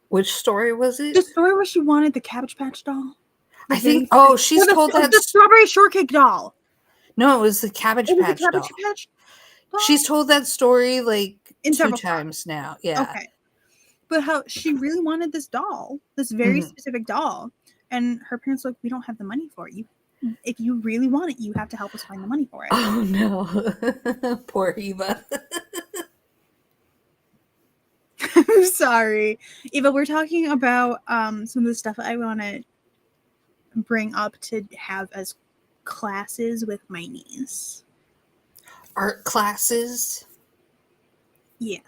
Which story was it? The story where she wanted the Cabbage Patch doll. I think, she's told that. The Strawberry Shortcake doll. No, it was the Cabbage Patch doll. Patch doll? She's told that story like in 2 times now. Yeah. Okay. But how she really wanted this doll, this very specific doll. And her parents were like, we don't have the money for it. If you really want it, you have to help us find the money for it. Oh, no. Poor Eva. I'm sorry. Eva, we're talking about some of the stuff I want to bring up to have as classes with my niece. Art classes? Yeah.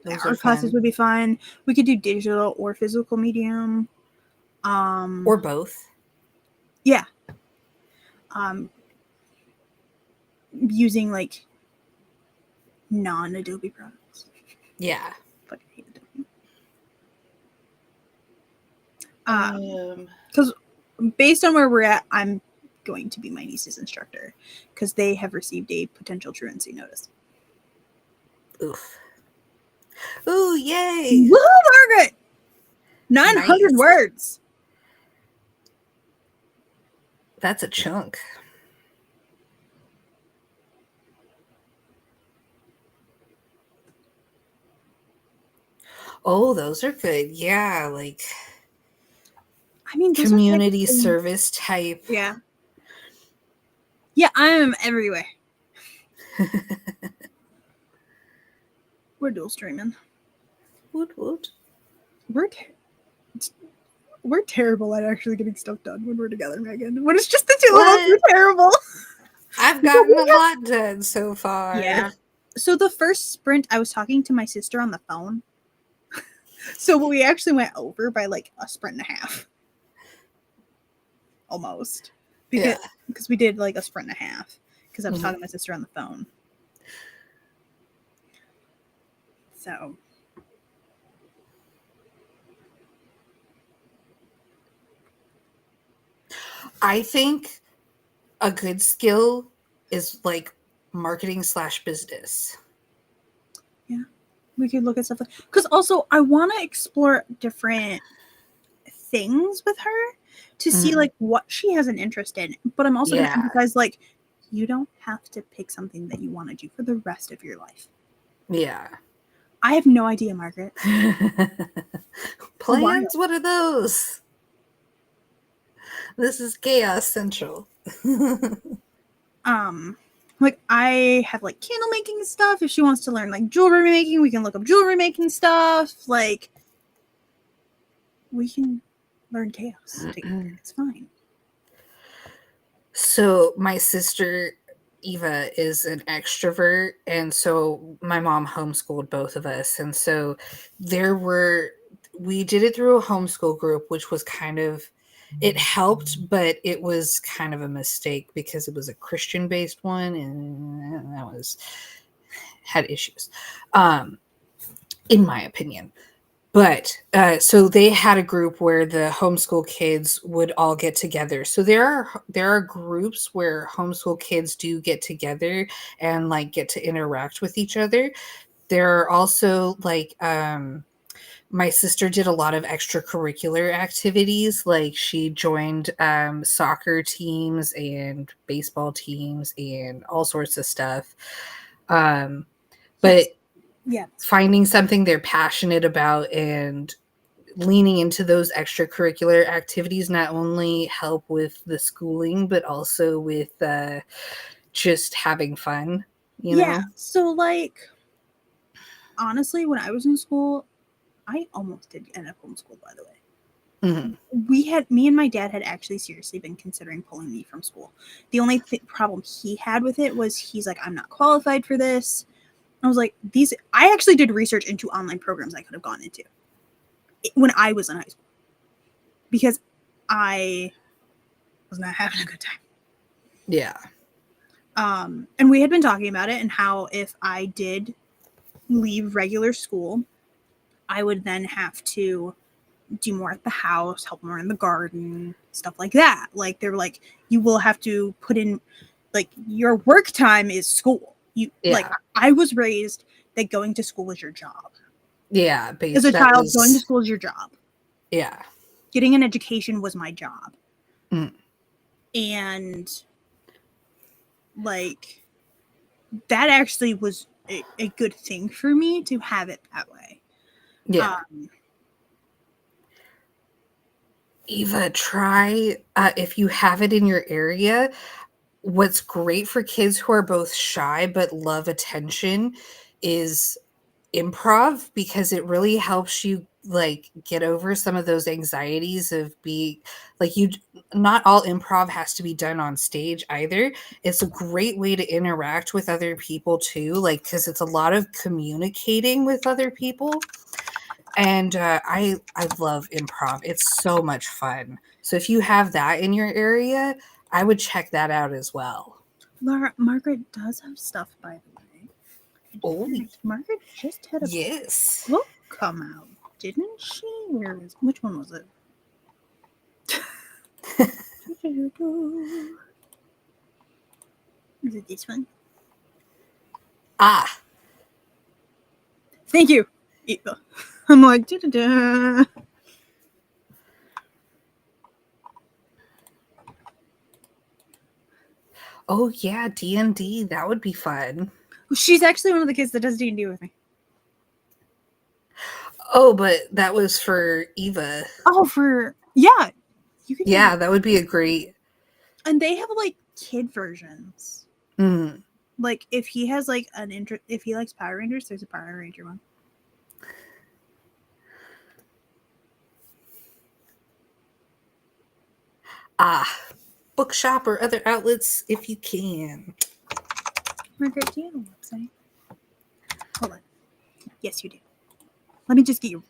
Art classes would be fun. We could do digital or physical medium. Or both. Yeah. Using like non-Adobe products. Yeah. But I hate Adobe. Because based on where we're at, I'm going to be my niece's instructor because they have received a potential truancy notice. Oof. Ooh, yay! Woo, Margaret! 900 words. That's a chunk. Oh, those are good. Yeah, like, I mean, community service type. Yeah. Yeah, I am everywhere. We're dual streaming. Woot. We're terrible at actually getting stuff done when we're together, Megan. When it's just the two of us, we're terrible. I've gotten a lot done so far. Yeah. So the first sprint, I was talking to my sister on the phone. So we actually went over by like a sprint and a half. Almost. Because we did like a sprint and a half. Because I was talking to my sister on the phone. So. I think a good skill is like marketing / business. Yeah. We could look at stuff. Because also, I want to explore different things with her to see like what she has an interest in. But I'm also going to emphasize like, you don't have to pick something that you want to do for the rest of your life. Yeah. I have no idea, Margaret. Plans? What are those? This is Chaos Central. Like I have like candle making stuff. If she wants to learn like jewelry making, we can look up jewelry making stuff. Like we can learn chaos together. It's fine. So my sister Eva is an extrovert, and so my mom homeschooled both of us, and so we did it through a homeschool group, which was kind of, it helped, but it was kind of a mistake because it was a Christian based one, and that was had issues, in my opinion. But so they had a group where the homeschool kids would all get together. So there are groups where homeschool kids do get together and like get to interact with each other. There are also like my sister did a lot of extracurricular activities. Like she joined soccer teams and baseball teams and all sorts of stuff. But Yes. finding something they're passionate about and leaning into those extracurricular activities not only help with the schooling but also with just having fun, you know. So like honestly, when I was in school, I almost did end up homeschooled, by the way. Me and my dad had actually seriously been considering pulling me from school. The only problem he had with it was he's like, I'm not qualified for this. I was like, I actually did research into online programs I could have gone into when I was in high school because I was not having a good time. Yeah. And we had been talking about it and how if I did leave regular school, I would then have to do more at the house, help more in the garden, stuff like that. Like they were like, you will have to put in, like your work time is school. Like I was raised that going to school is your job. Yeah, as a child, going to school is your job. Yeah. Getting an education was my job. And like that actually was a good thing for me to have it that way. Yeah. Eva, try if you have it in your area. What's great for kids who are both shy but love attention is improv, because it really helps you like get over some of those anxieties of being like, not all improv has to be done on stage either. It's a great way to interact with other people too, like because it's a lot of communicating with other people. And I love improv. It's so much fun. So if you have that in your area, I would check that out as well. Laura, Margaret does have stuff, by the way. Oh, Margaret just had a book come out, didn't she? Which one was it? Is it this one? Thank you. I'm like, da-da-da. Oh yeah, D&D. That would be fun. She's actually one of the kids that does D&D with me. Oh, but that was for Eva. Oh, yeah. Yeah, that would be a great. And they have like kid versions. Like if he has like if he likes Power Rangers, there's a Power Ranger one. Bookshop or other outlets if you can. Margaret, do you have a website? Hold on. Yes, you do. Let me just get you.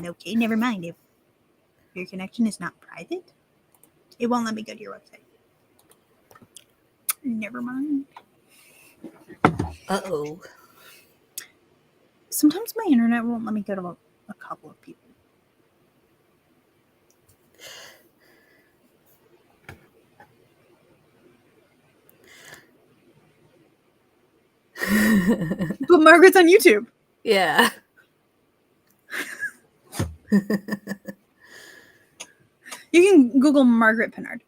Okay, never mind. If your connection is not private, it won't let me go to your website. Never mind. Uh-oh. Sometimes my internet won't let me go to a couple of people. But Margaret's on YouTube. Yeah. You can Google Margaret Pinard.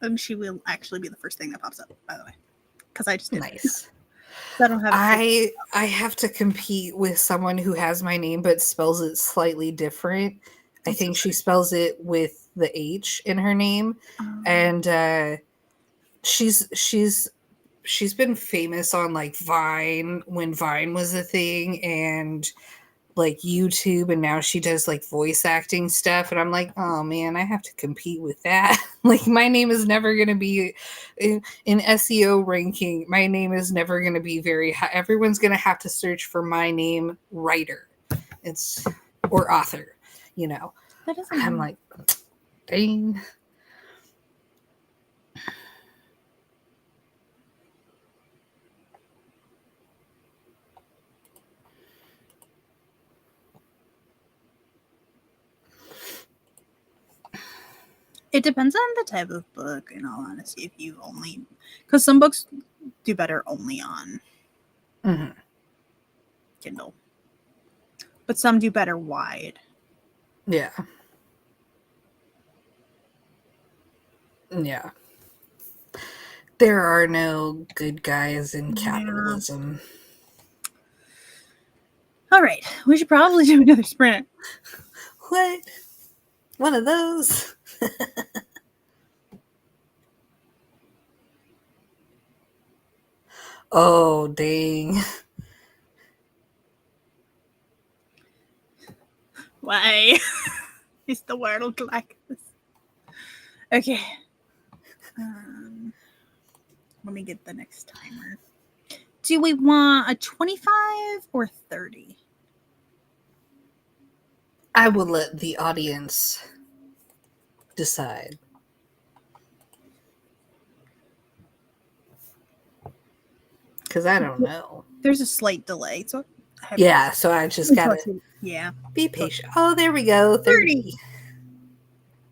And she will actually be the first thing that pops up, by the way. Because I just did nice. I don't have I have to compete with someone who has my name but spells it slightly different. I think she spells it with the H in her name. And she's been famous on like Vine when Vine was a thing, and like YouTube, and now she does like voice acting stuff, and I'm like, oh man, I have to compete with that. Like my name is never going to be in SEO ranking. My name is never going to be very high. Everyone's going to have to search for my name, writer. It's or author, you know. That doesn't I'm like, dang. It depends on the type of book, in all honesty. If you only, because some books do better only on Kindle, but some do better wide. Yeah. Yeah. There are no good guys in capitalism. All right, we should probably do another sprint. What? One of those? Oh, dang. Why? Is the world like this? Okay. Let me get the next timer. Do we want a 25 or 30? I will let the audience decide. Because I don't know. There's a slight delay, so yeah, so I just gotta be patient. Oh, there we go. 30.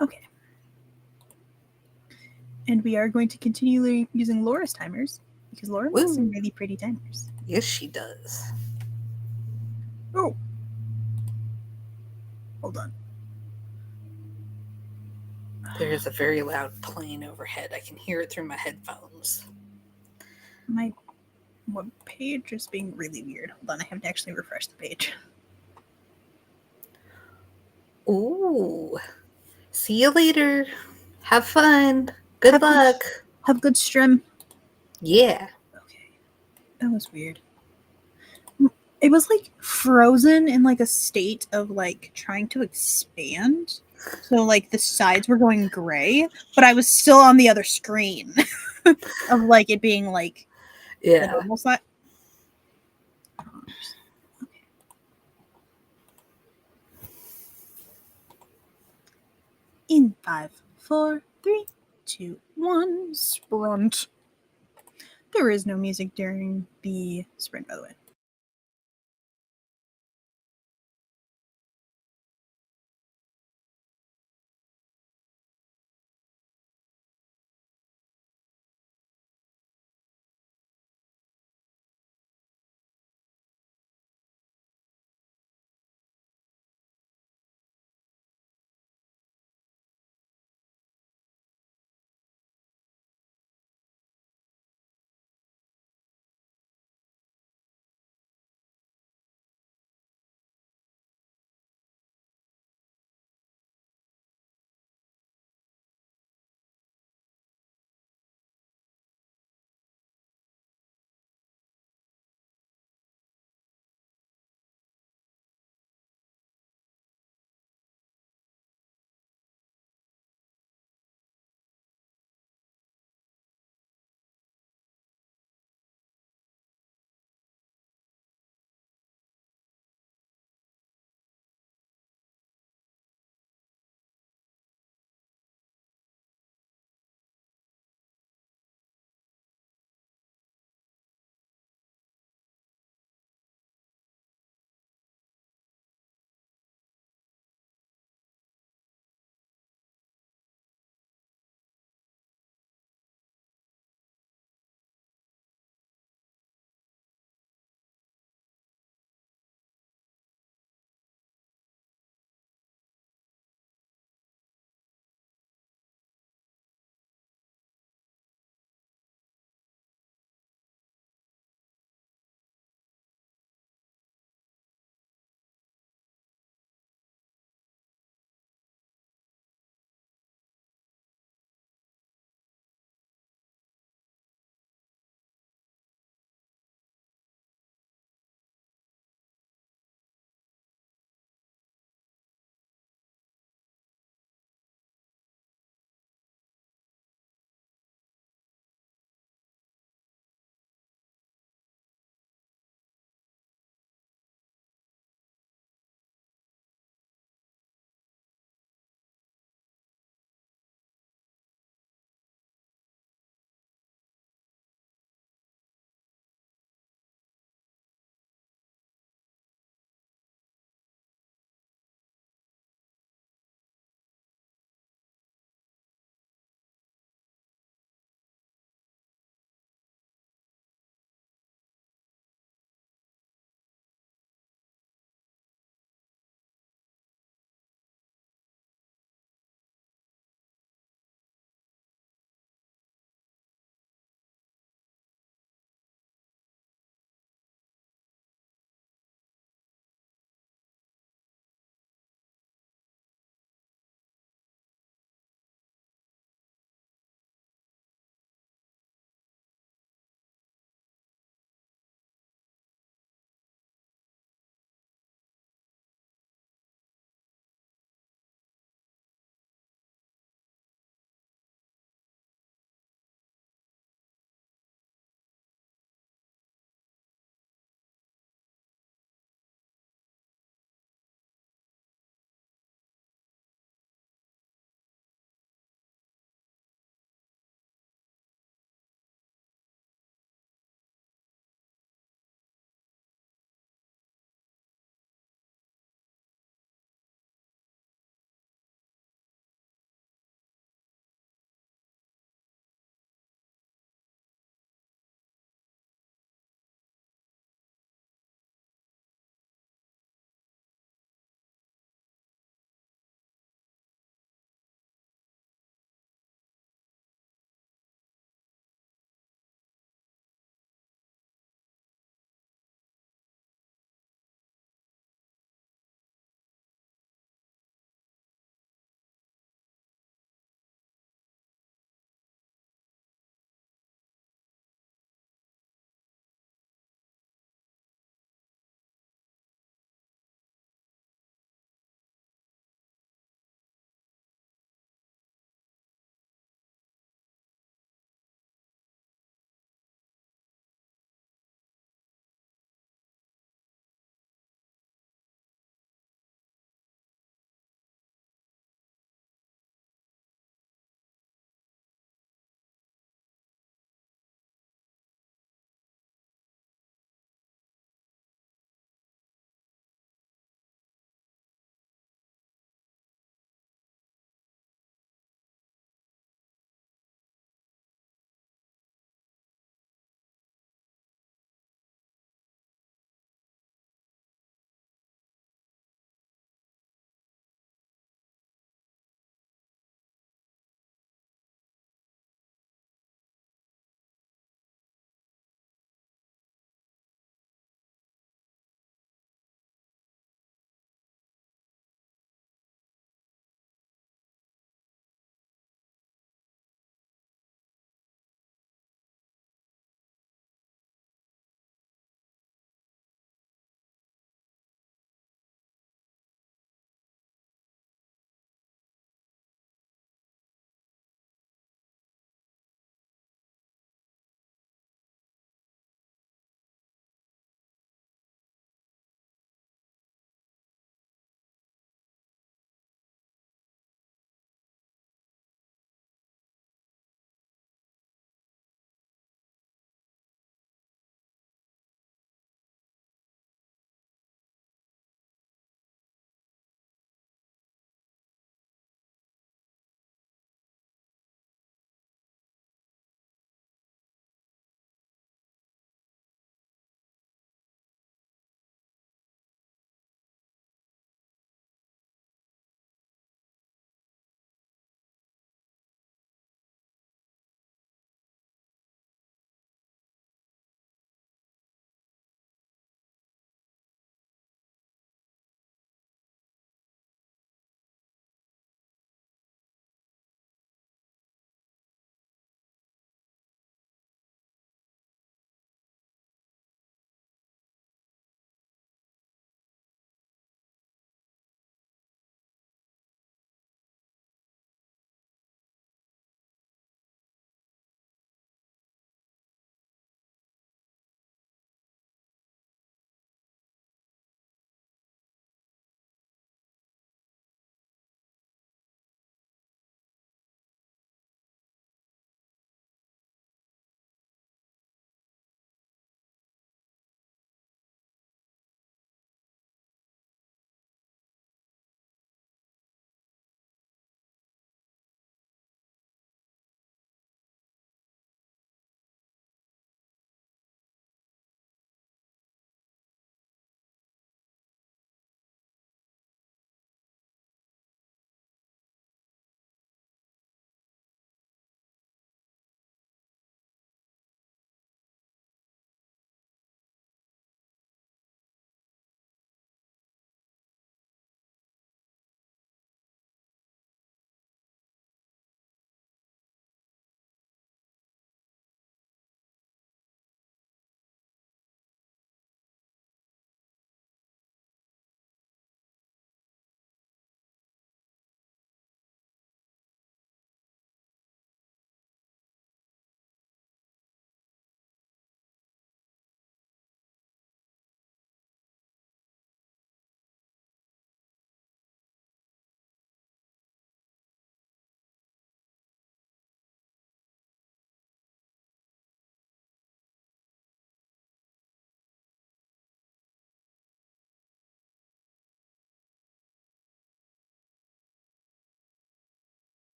Okay. And we are going to continue using Laura's timers because Laura makes some really pretty timers. Yes, she does. Oh. Hold on. There is a very loud plane overhead. I can hear it through my headphones. My web page is being really weird. Hold on, I have to actually refresh the page. Ooh. See you later. Have fun. Good luck. Have good stream. Yeah. Okay. That was weird. It was like frozen in like a state of like trying to expand. So like the sides were going gray, but I was still on the other screen of like it being like the normal side. Okay. In 5, 4, 3, 2, 1, sprint. There is no music during the sprint, by the way.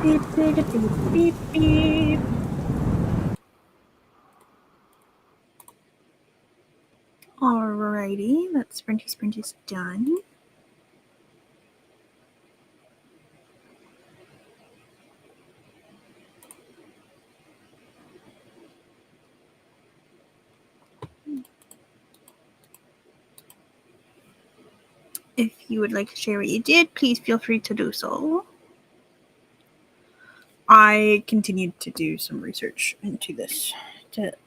Beep, beep, beep, beep, beep. Alrighty, that sprinty sprint is done. If you would like to share what you did, please feel free to do so. I continued to do some research into this.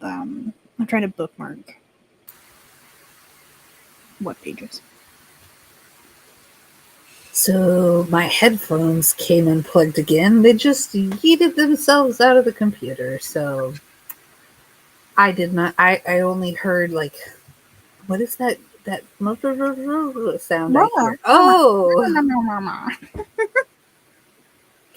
I'm trying to bookmark what pages. So my headphones came unplugged again. They just yeeted themselves out of the computer. So I did not. I only heard like, what is that sound I hear? Oh,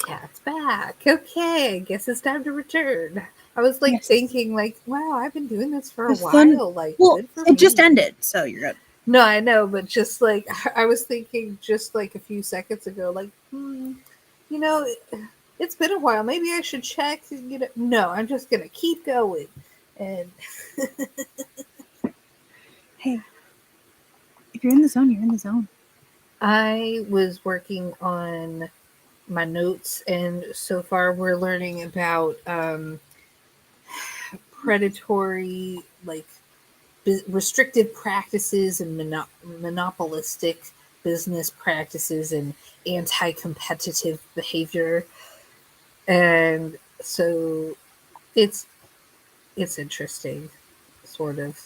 cat's back. Okay, I guess it's time to return. I was like thinking like, wow, I've been doing this for a while. Like, good for me. It just ended, so you're good. No, I know, but just like I was thinking just like a few seconds ago, like, it's been a while. Maybe I should check. No, I'm just gonna keep going. And hey, if you're in the zone, you're in the zone. I was working on my notes, and so far we're learning about predatory, like restrictive practices and monopolistic business practices and anti-competitive behavior. And so it's interesting, sort of.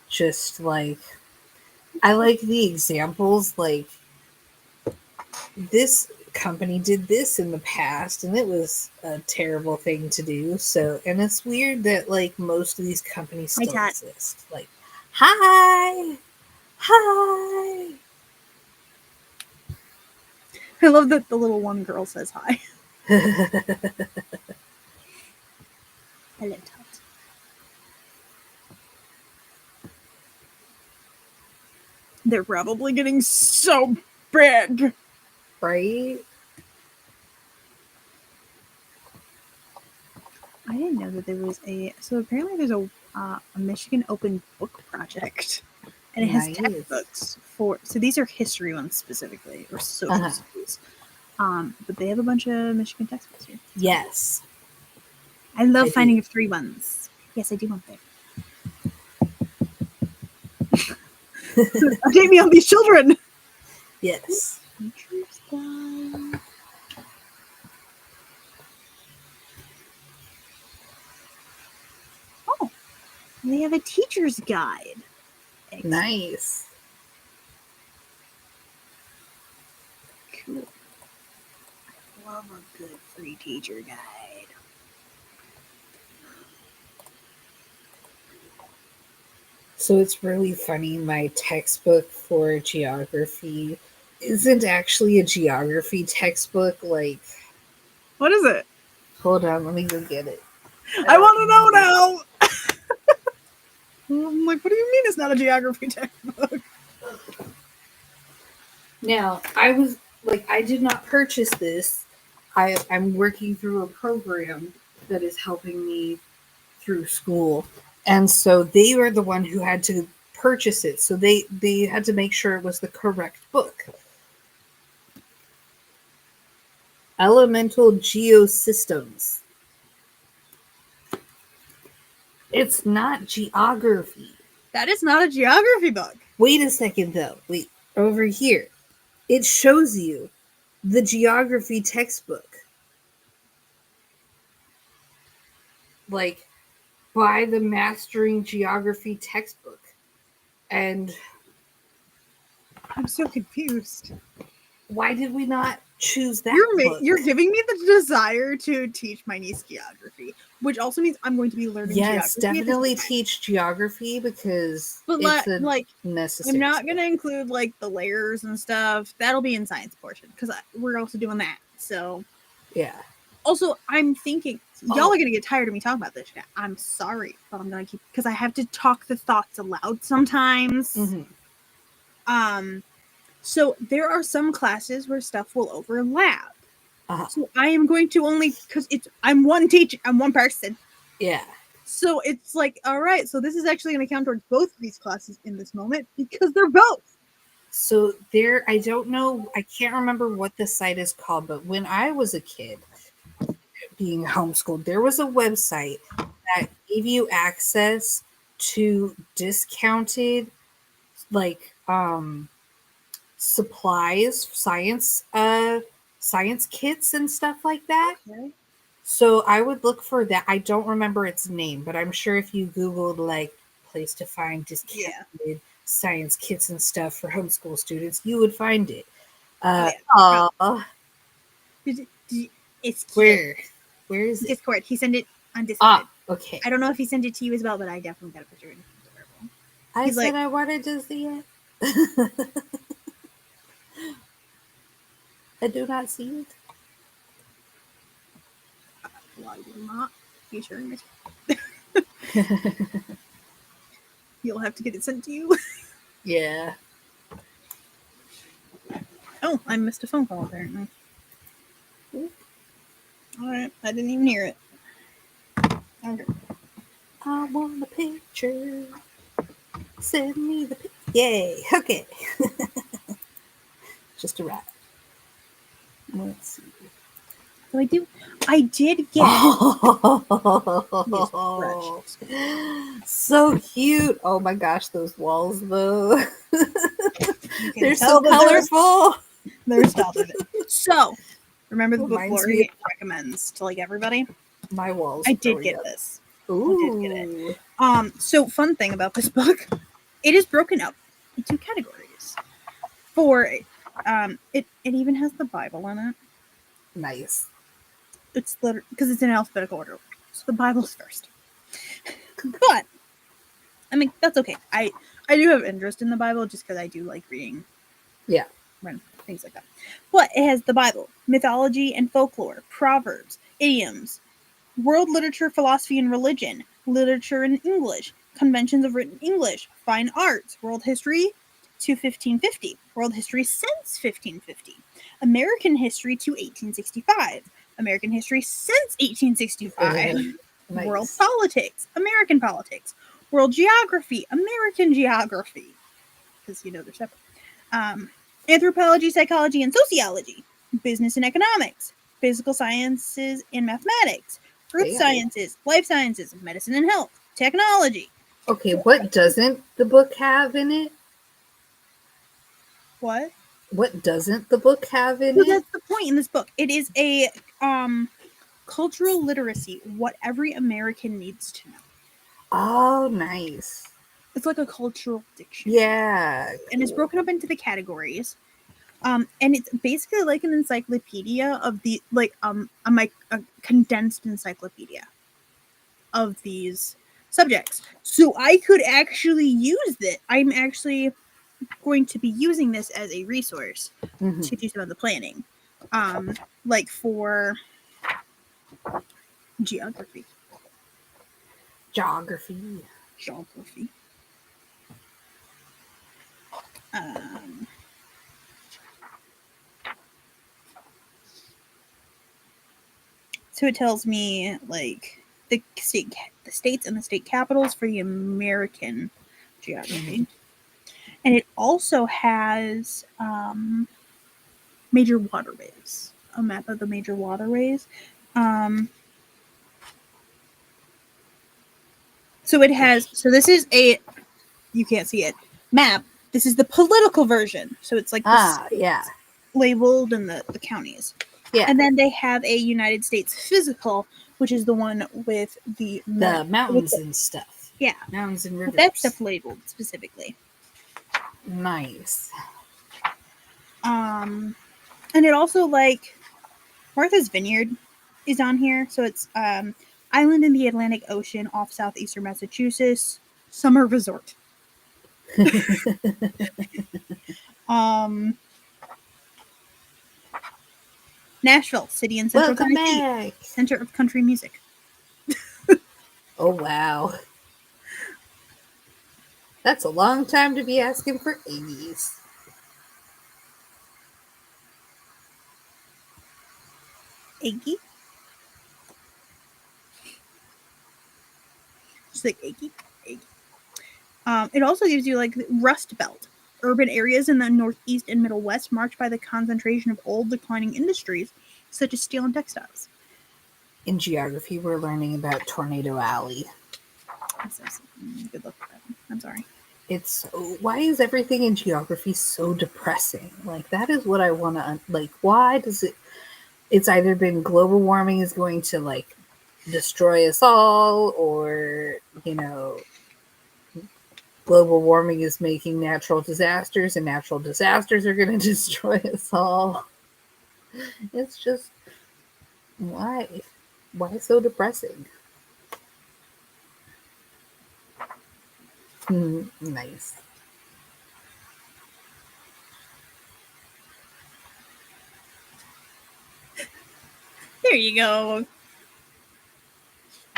Just like, I like the examples, like this company did this in the past and it was a terrible thing to do. So, and it's weird that like most of these companies still exist. Like, hi. I love that the little one girl says hi. Hello, Tot. They're probably getting so big. Right? I didn't know that there was so apparently there's a Michigan Open Book Project. And it has textbooks so these are history ones specifically, or social studies. But they have a bunch of Michigan textbooks here. Yes. I love finding free ones. Yes, I do want that. Update me on these children. Yes. Teacher's guide. Oh, they have a teacher's guide. Excellent. Nice. Cool. I love a good free teacher guide. So it's really funny. My textbook for geography isn't actually a geography textbook. Like, what is it? Hold on, let me go get it. I want to know now. I'm like, what do you mean it's not a geography textbook? Now, I did not purchase this. I'm working through a program that is helping me through school. And so they were the one who had to purchase it. So they had to make sure it was the correct book. Elemental Geosystems. It's not geography. That is not a geography book. Wait a second, though. Wait, over here. It shows you the geography textbook. Like, buy the Mastering Geography textbook. And I'm so confused. Why did we not choose that book? You're giving me the desire to teach my niece geography, which also means I'm going to be learning geography. Yes, definitely teach geography because it's a necessary. I'm not going to include like the layers and stuff. That'll be in science portion because we're also doing that. So yeah. Also, I'm thinking y'all are going to get tired of me talking about this shit. I'm sorry, but I'm going to keep because I have to talk the thoughts aloud sometimes. Mm-hmm. So there are some classes where stuff will overlap. So I am going to only, because I'm one teacher, I'm one person. Yeah. So it's like, all right, so this is actually going to count towards both of these classes in this moment because they're both. So I don't know, I can't remember what the site is called, but when I was a kid being homeschooled, there was a website that gave you access to discounted like supplies, science kits and stuff like that. Okay. So I would look for that. I don't remember its name, but I'm sure if you Googled like place to find discounted science kits and stuff for homeschool students, you would find it. It's Where is it? Discord. He sent it on Discord. Okay. I don't know if he sent it to you as well, but I definitely got a picture. I said I wanted to see it. I do not see it. Well, I will not be sharing it. You'll have to get it sent to you. Yeah. Oh, I missed a phone call apparently. Alright, I didn't even hear it. Okay. I want a picture. Send me the picture. Yay. Okay. Just a rat. Let's see. So I did get so cute. Oh my gosh, those walls though. They're so colorful. They're stopping it. So remember the book Lori recommends to like everybody? My walls. I did get this. Ooh. I did get it. So fun thing about this book, it is broken up into categories. It even has the Bible in it. Nice. It's because it's in alphabetical order. So the Bible's first. But I mean that's okay. I do have interest in the Bible just because I do like reading. Yeah. Things like that. But it has the Bible, mythology and folklore, proverbs, idioms, world literature, philosophy and religion, literature in English, conventions of written English, fine arts, world history to 1550, world history since 1550, American history to 1865, American history since 1865, nice. World politics, American politics, world geography, American geography, because they're separate. Anthropology, psychology, and sociology, business and economics, physical sciences and mathematics, earth sciences, life sciences, medicine and health, technology. Okay, what doesn't the book have in it? What? What doesn't the book have in it? That's the point in this book. It is a cultural literacy, what every American needs to know. Oh, nice. It's like a cultural dictionary. Yeah. Cool. And it's broken up into the categories. And it's basically like an encyclopedia of the a condensed encyclopedia of these subjects. So I could actually use this. I'm actually going to be using this as a resource to do some of the planning. Like for geography. So it tells me like the states and the state capitals for the American geography. And it also has major waterways, a map of the major waterways. So it has, this is you can't see it, map. This is the political version. So it's like labeled in the counties. Yeah. And then they have a United States physical, which is the one with the mountains and stuff. Yeah. Mountains and rivers. That stuff labeled specifically. Nice. And it also Martha's Vineyard is on here. So it's island in the Atlantic Ocean off southeastern Massachusetts, summer resort. Nashville, city in central Tennessee, center of country music. Oh wow. That's a long time to be asking for 80s. Eggy. Just like eggy. It also gives you like Rust Belt, urban areas in the Northeast and Middle West marked by the concentration of old declining industries such as steel and textiles. In geography, we're learning about Tornado Alley. Good luck with that. I'm sorry. It's why is everything in geography so depressing? Like that is what I want to like. Why does it? It's either been global warming is going to like destroy us all, or global warming is making natural disasters, and natural disasters are going to destroy us all. It's just why so depressing? Nice. There you go.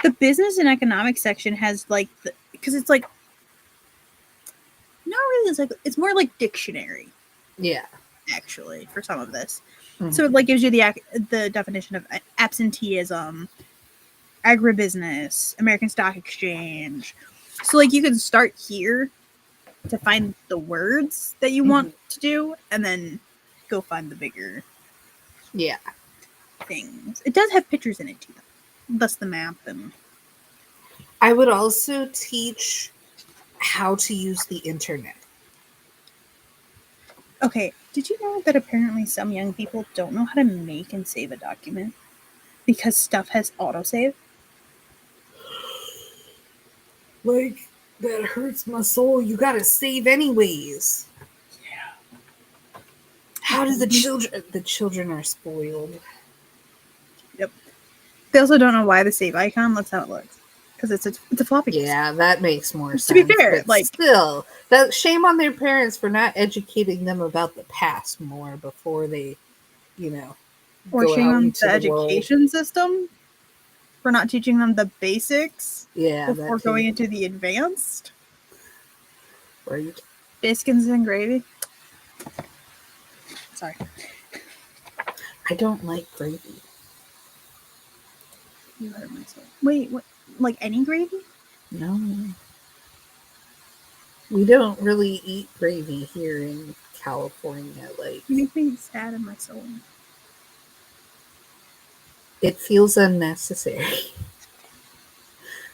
The business and economics section has like because it's like not really. It's like it's more like dictionary. Yeah. Actually, for some of this, Mm-hmm. so it like gives you the definition of absenteeism, agribusiness, American Stock Exchange. So like you can start here to find the words that you want to do, and then go find the bigger things. It does have pictures in it too, thus the map. And I would also teach how to use the internet. Okay, did you know that apparently some young people don't know how to make and save a document because stuff has autosave? Like, that hurts my soul. You gotta save anyways. Yeah. How do the children are spoiled? Yep. They also don't know why the save icon looks how it looks. Because it's a floppy disk. Yeah, that makes more sense. To be fair, but like still, that shame on their parents for not educating them about the past more before they, or go shame out on into the the world. education system for not teaching them the basics before going into the advanced. Right. Biscuits and gravy. Sorry. I don't like gravy. You hurt myself. Wait, what? Like any gravy? No. We don't really eat gravy here in California. Like, You make me sad in my soul. it feels unnecessary.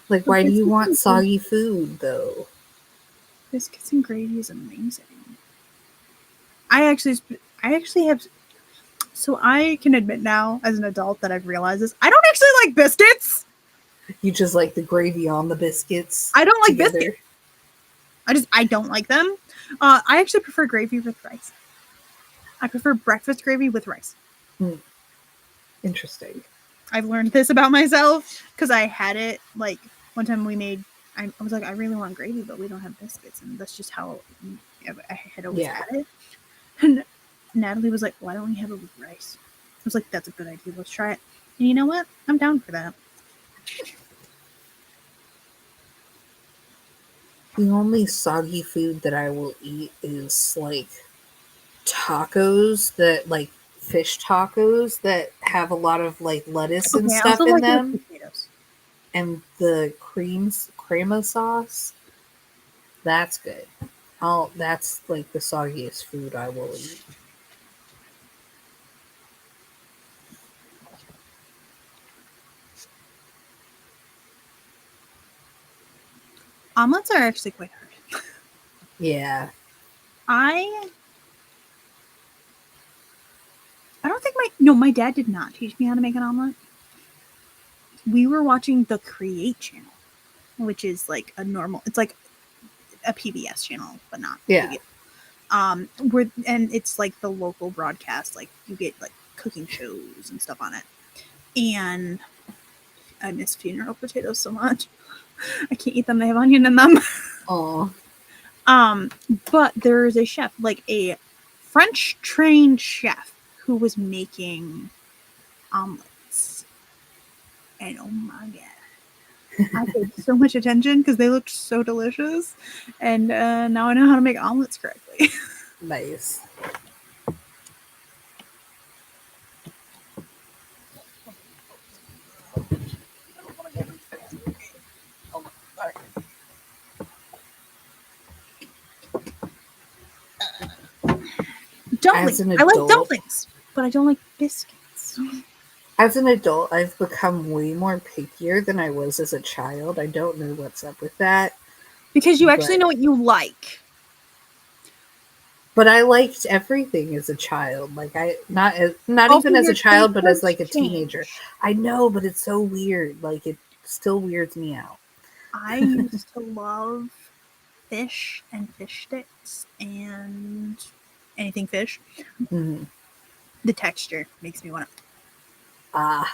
Like, why do you want soggy food, though? Biscuits and gravy is amazing. I actually have. So I can admit now, as an adult, that I've realized this. I don't actually like biscuits. You just like the gravy on the biscuits? I don't like together? biscuits. I don't like them. I actually prefer gravy with rice. I prefer breakfast gravy with rice. Interesting. I've learned this about myself because I had it like one time we made. I was like, I really want gravy, but we don't have biscuits, and that's just how I had always had it. And Natalie was like, "Why don't we have it with rice?" I was like, "That's a good idea. Let's try it." And you know what? I'm down for that. The only soggy food that I will eat is like tacos that like fish tacos that have a lot of like lettuce and stuff in them. Potatoes. And the crema sauce. That's good. That's like the soggiest food I will eat. Omelets are actually quite hard. Yeah. I don't think my dad did not teach me how to make an omelet. We were watching the Create channel, which is like it's like a PBS channel, but not PBS. And it's like the local broadcast, like you get like cooking shows and stuff on it. And I miss funeral potatoes so much. I can't eat them, they have onion in them. Oh. But there is a chef, like a French trained chef, who was making omelets. And oh my god, I paid so much attention because they looked so delicious. And now I know how to make omelets correctly. Nice. dumplings. I like dumplings, but I don't like biscuits. As an adult, I've become way more pickier than I was as a child. I don't know what's up with that. Because you actually know what you like. But I liked everything as a child. Like not even as a child, but as like a teenager. I know, but it's so weird. Like it still weirds me out. I used to love fish and fish sticks and anything fish. Mm-hmm. The texture makes me want to. I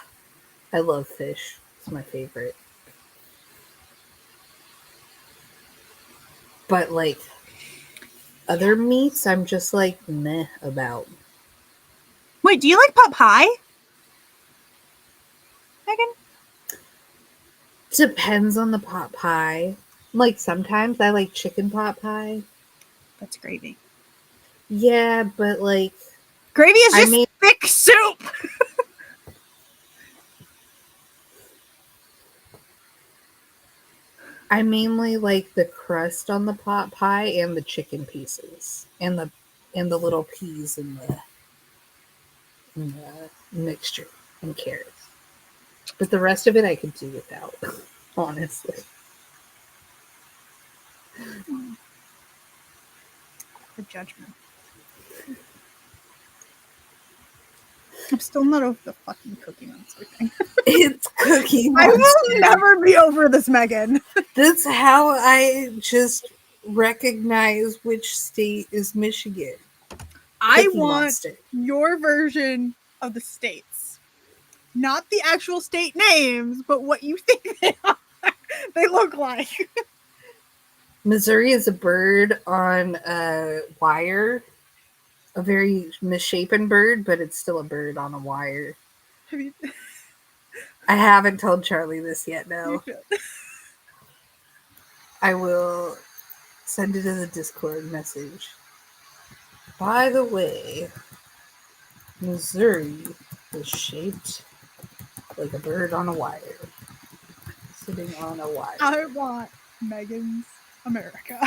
love fish. It's my favorite. But like other meats, I'm just like meh about. Wait, do you like pot pie, Megan? Depends on the pot pie. Like sometimes I like chicken pot pie. That's gravy. Yeah, but like gravy is just thick soup. I mainly like the crust on the pot pie and the chicken pieces and the little peas in the mixture and carrots. But the rest of it I could do without, honestly. The judgment. I'm still not over the fucking Cookie Monster thing. It's Cookie Monster. I will never be over this, Megan. That's how I just recognize which state is Michigan. I want your version of the states. Not the actual state names, but what you think they are. They look like. Missouri is a bird on a wire. A very misshapen bird, but it's still a bird on a wire. I haven't told Charlie this yet, no. I will send it as a Discord message. By the way, Missouri is shaped like a bird on a wire. Sitting on a wire. I want Megan's America.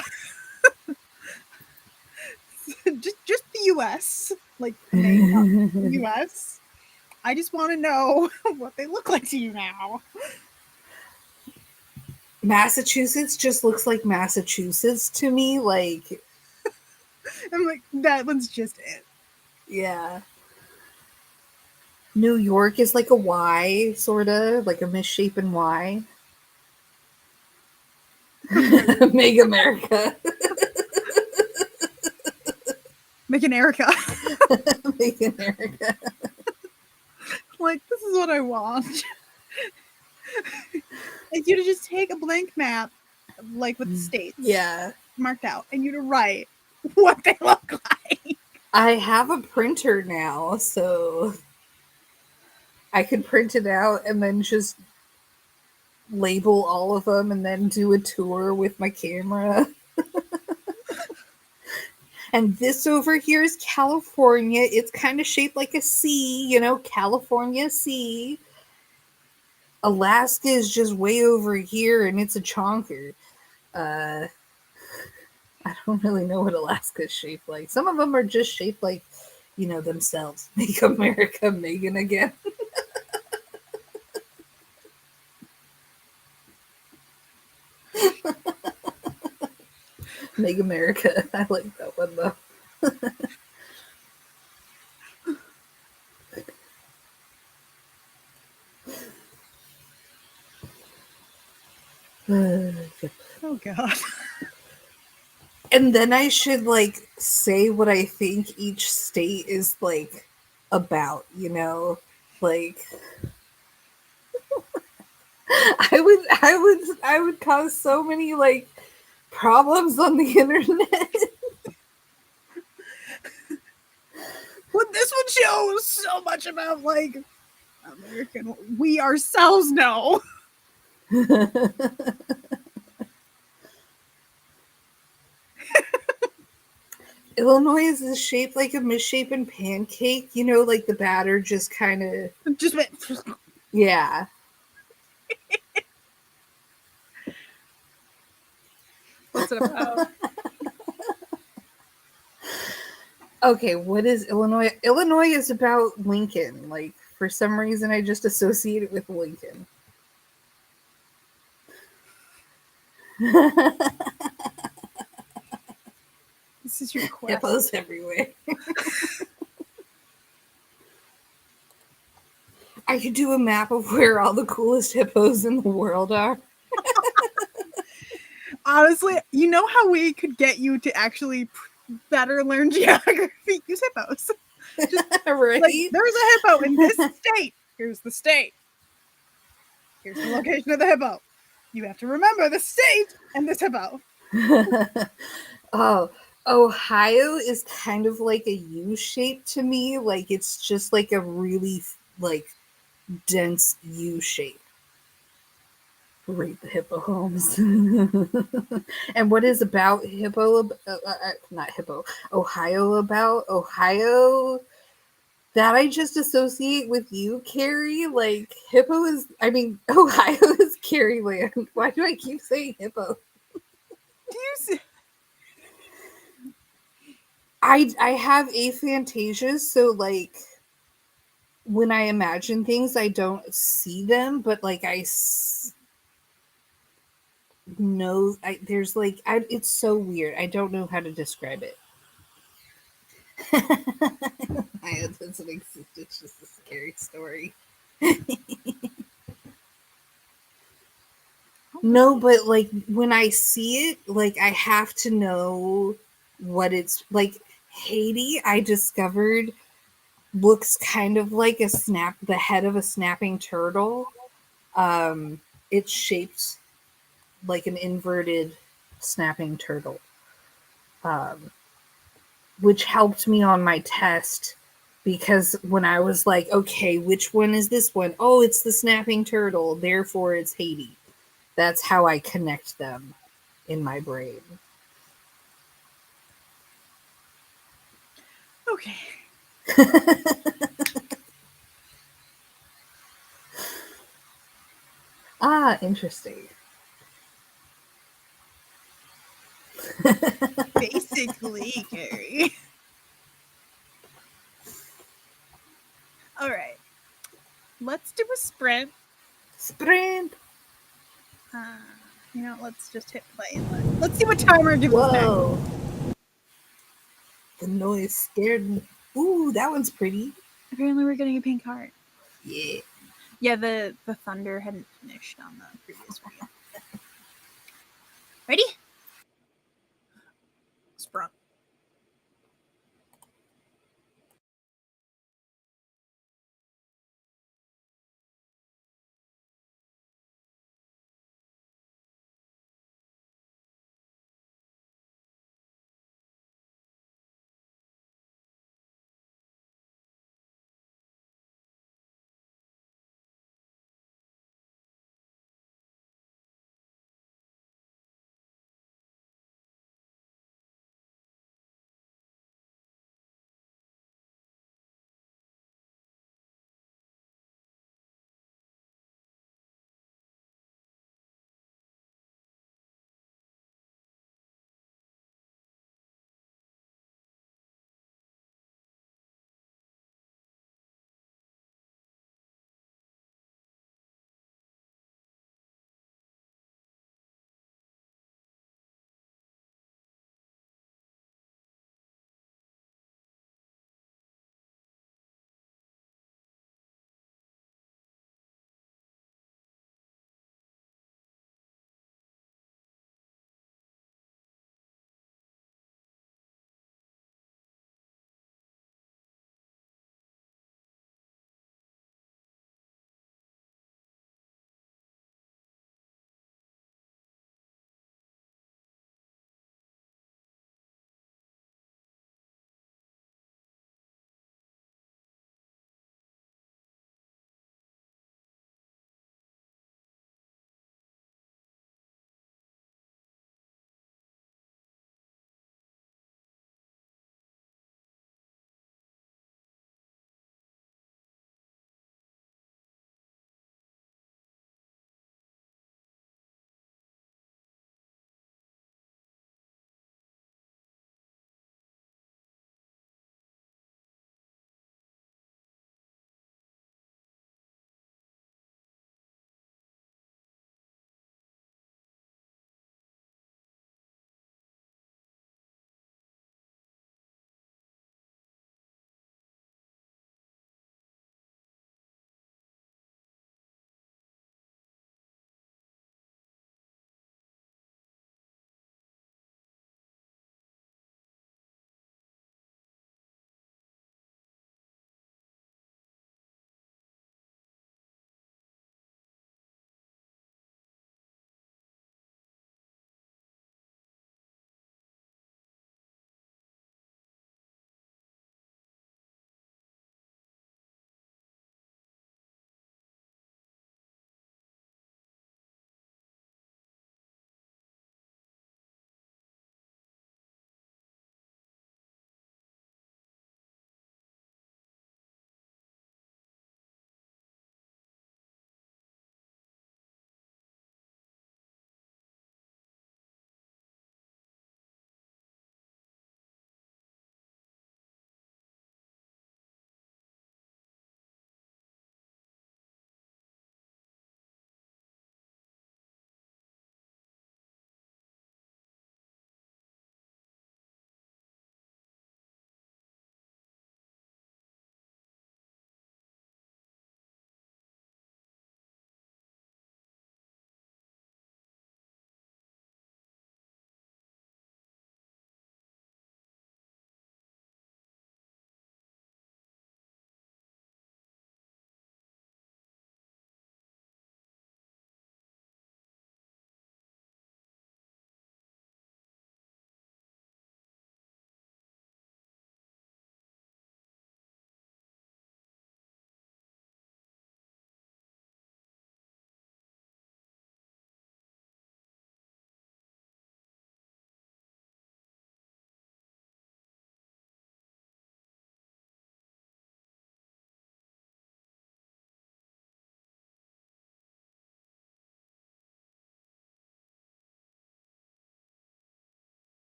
just the US. Like the name of the US. I just want to know what they look like to you now. Massachusetts just looks like Massachusetts to me. Like, I'm like, that one's just it. Yeah. New York is like a Y, sort of, like a misshapen Y. Make America. Make America. Make America. Like, this is what I want. If you to just take a blank map, like with the states, marked out, and you to write what they look like. I have a printer now, so I could print it out and then just label all of them and then do a tour with my camera. And this over here is California. It's kind of shaped like a C, you know, California C. Alaska is just way over here and it's a chonker. I don't really know what Alaska's shaped like. Some of them are just shaped like, you know, themselves. Make America Megan again. Make America. I like that one though. Oh god. And then I should like say what I think each state is like about, you know? Like I would cause so many like problems on the internet. Well, this one shows so much about like American we ourselves know. Illinois is shaped like a misshapen pancake, you know, like the batter just kind of just went. Yeah. What's it about? Okay, what is Illinois? Illinois is about Lincoln. Like, for some reason, I just associate it with Lincoln. This is your quest. Hippos everywhere. I could do a map of where all the coolest hippos in the world are. Honestly, you know how we could get you to actually better learn geography? Use hippos. Just Right? like, there's a hippo in this state. Here's the state. Here's the location of the hippo. You have to remember the state and this hippo. Oh, Ohio is kind of like a U shape to me. Like, it's just like a really like dense U shape. Rate the hippo homes. And what is about hippo? Not hippo. Ohio about Ohio. That I just associate with you, Carrie. Like, hippo is. I mean, Ohio is Carrie land. Why do I keep saying hippo? Do you see? I have aphantasias, so like when I imagine things, I don't see them, but like know. There's like it's so weird. I don't know how to describe it. It doesn't exist. It's just a scary story. No, but like when I see it, like I have to know what it's like. Haiti, I discovered looks kind of like the head of a snapping turtle. It's shaped like an inverted snapping turtle, um, which helped me on my test because when I was like, okay, which one is this one? Oh, it's the snapping turtle, therefore it's Haiti. That's how I connect them in my brain. Okay. Ah, interesting. Basically, Carrie. All right. Let's do a sprint. Sprint. Let's just hit play and let's see what timer gives us next. Whoa. The noise scared me. Ooh, that one's pretty. Apparently, we're getting a pink heart. Yeah. Yeah, the thunder hadn't finished on the previous video. Ready? Sprung.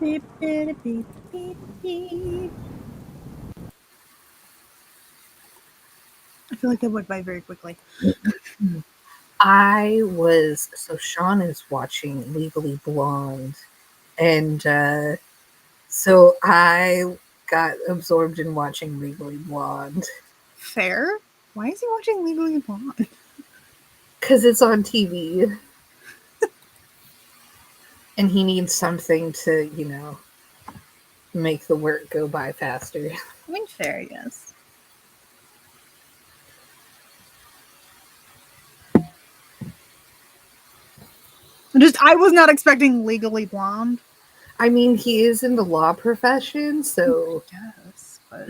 Beep, beep, beep, beep, beep. I feel like that went by very quickly. So Sean is watching Legally Blonde, and so I got absorbed in watching Legally Blonde. Fair? Why is he watching Legally Blonde? Because it's on TV. And he needs something to, make the work go by faster. I mean, fair, yes. I was not expecting Legally Blonde. I mean, he is in the law profession, so Yes, but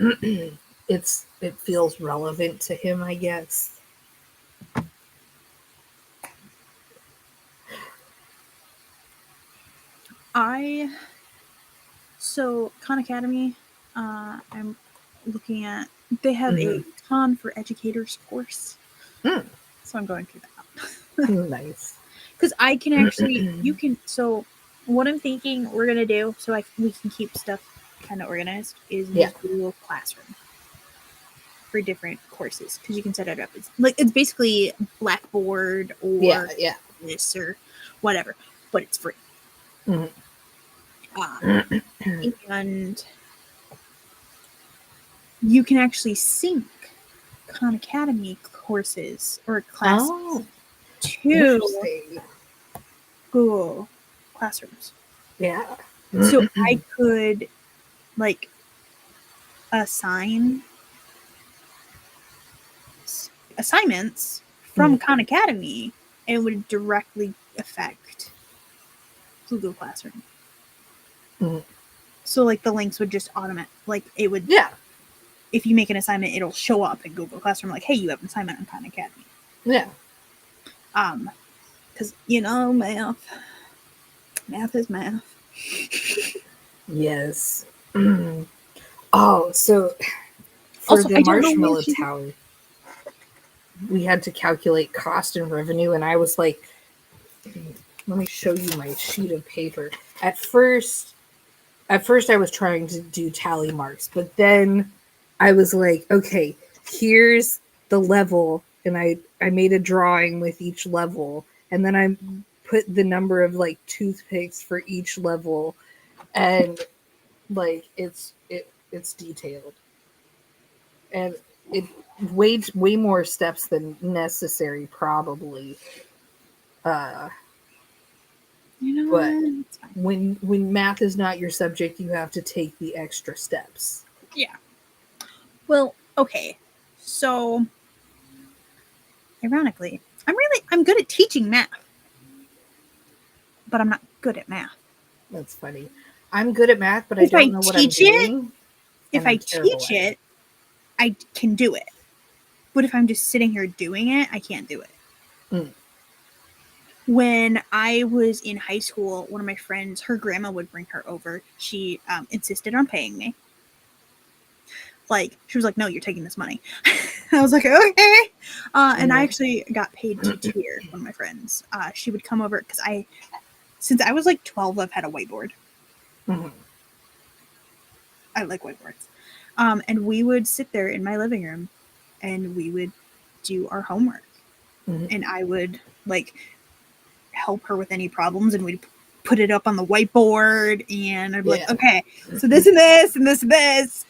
it feels relevant to him, I guess. So Khan Academy, I'm looking at. They have a Khan for Educators course, so I'm going through that. Nice. Because I can actually, so what I'm thinking we're going to do, so we can keep stuff kind of organized, is use Google Classroom for different courses. Because you can set it up. It's basically Blackboard or this or whatever, but it's free. And you can actually sync Khan Academy courses or classes to Google Classrooms. Yeah. So I could assign assignments from Khan Academy, and it would directly affect Google Classroom. So the links would just it would. Yeah. If you make an assignment, it'll show up in Google Classroom hey, you have an assignment on Khan Academy. Yeah. Because math is math. Yes. Oh, so for the Marshmallow Tower, we had to calculate cost and revenue, and I was like, let me show you my sheet of paper. At first I was trying to do tally marks, but then I was like, okay, here's the level, and I made a drawing with each level, and then I put the number of toothpicks for each level, and it's detailed, and it way more steps than necessary, probably. But when math is not your subject, you have to take the extra steps. Yeah. Well, okay. So, ironically, I'm good at teaching math, but I'm not good at math. That's funny. I'm good at math, but I don't know what I'm doing. If I teach it, I can do it. But if I'm just sitting here doing it, I can't do it. When I was in high school, one of my friends, her grandma would bring her over. She insisted on paying me. She was like, no, you're taking this money. I was like, okay. And I actually got paid to tutor one of my friends. She would come over because since I was 12, I've had a whiteboard. I like whiteboards. And we would sit there in my living room and we would do our homework. And I would help her with any problems, and we'd put it up on the whiteboard, and I'd be like, okay, so this and this and this and this